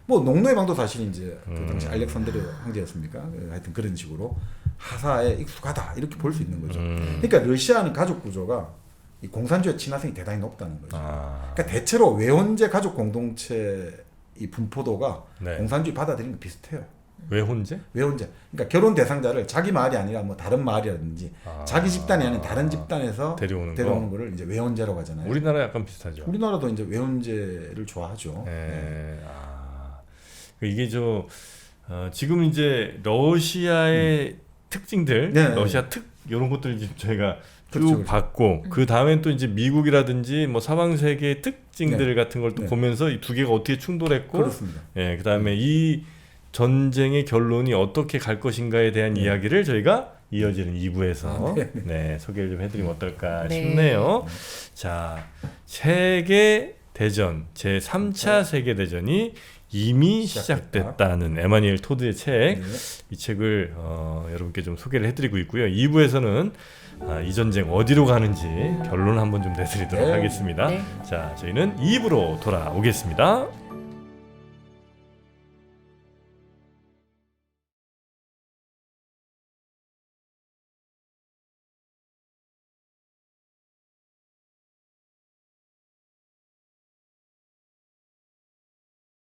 뭐 농노의 방도 사실 이제 그 당시 알렉산드르 황제였습니까? 하여튼 그런 식으로 하사에 익숙하다 이렇게 볼 수 있는 거죠. 그러니까 러시아는 가족 구조가 이 공산주의 친화성이 대단히 높다는 거죠. 그러니까 대체로 외혼제 가족 공동체 이 분포도가 네. 공산주의 받아들이는 거 비슷해요. 외혼제? 외혼제. 그러니까 결혼 대상자를 자기 마을이 아니라 뭐 다른 마을이라든지 자기 집단이 아닌 다른 집단에서 데려오는 거를 이제 외혼제라고 하잖아요. 우리나라 약간 비슷하죠. 우리나라도 이제 외혼제를 좋아하죠. 네. 이게 지금 이제 러시아의 특징들, 네. 러시아 이런 것들 지금 저희가 쭉 그렇죠. 봤고 그 다음엔 또 이제 미국이라든지 뭐 사방 세계의 특징들 네. 같은 걸 또 네. 보면서 이 두 개가 어떻게 충돌했고, 그렇습니다. 예, 그 다음에 이 전쟁의 결론이 어떻게 갈 것인가에 대한 이야기를 저희가 이어지는 2부에서 네, 소개를 좀 해드리면 어떨까 네. 싶네요. 자, 세계 대전 제 3차 세계 대전이 이미 시작됐다는 에마니엘 토드의 책, 네. 이 책을 여러분께 좀 소개를 해드리고 있고요. 2부에서는 이 전쟁 어디로 가는지 결론 한번 좀 내드리도록 네. 하겠습니다. 네. 자, 저희는 2부로 돌아오겠습니다.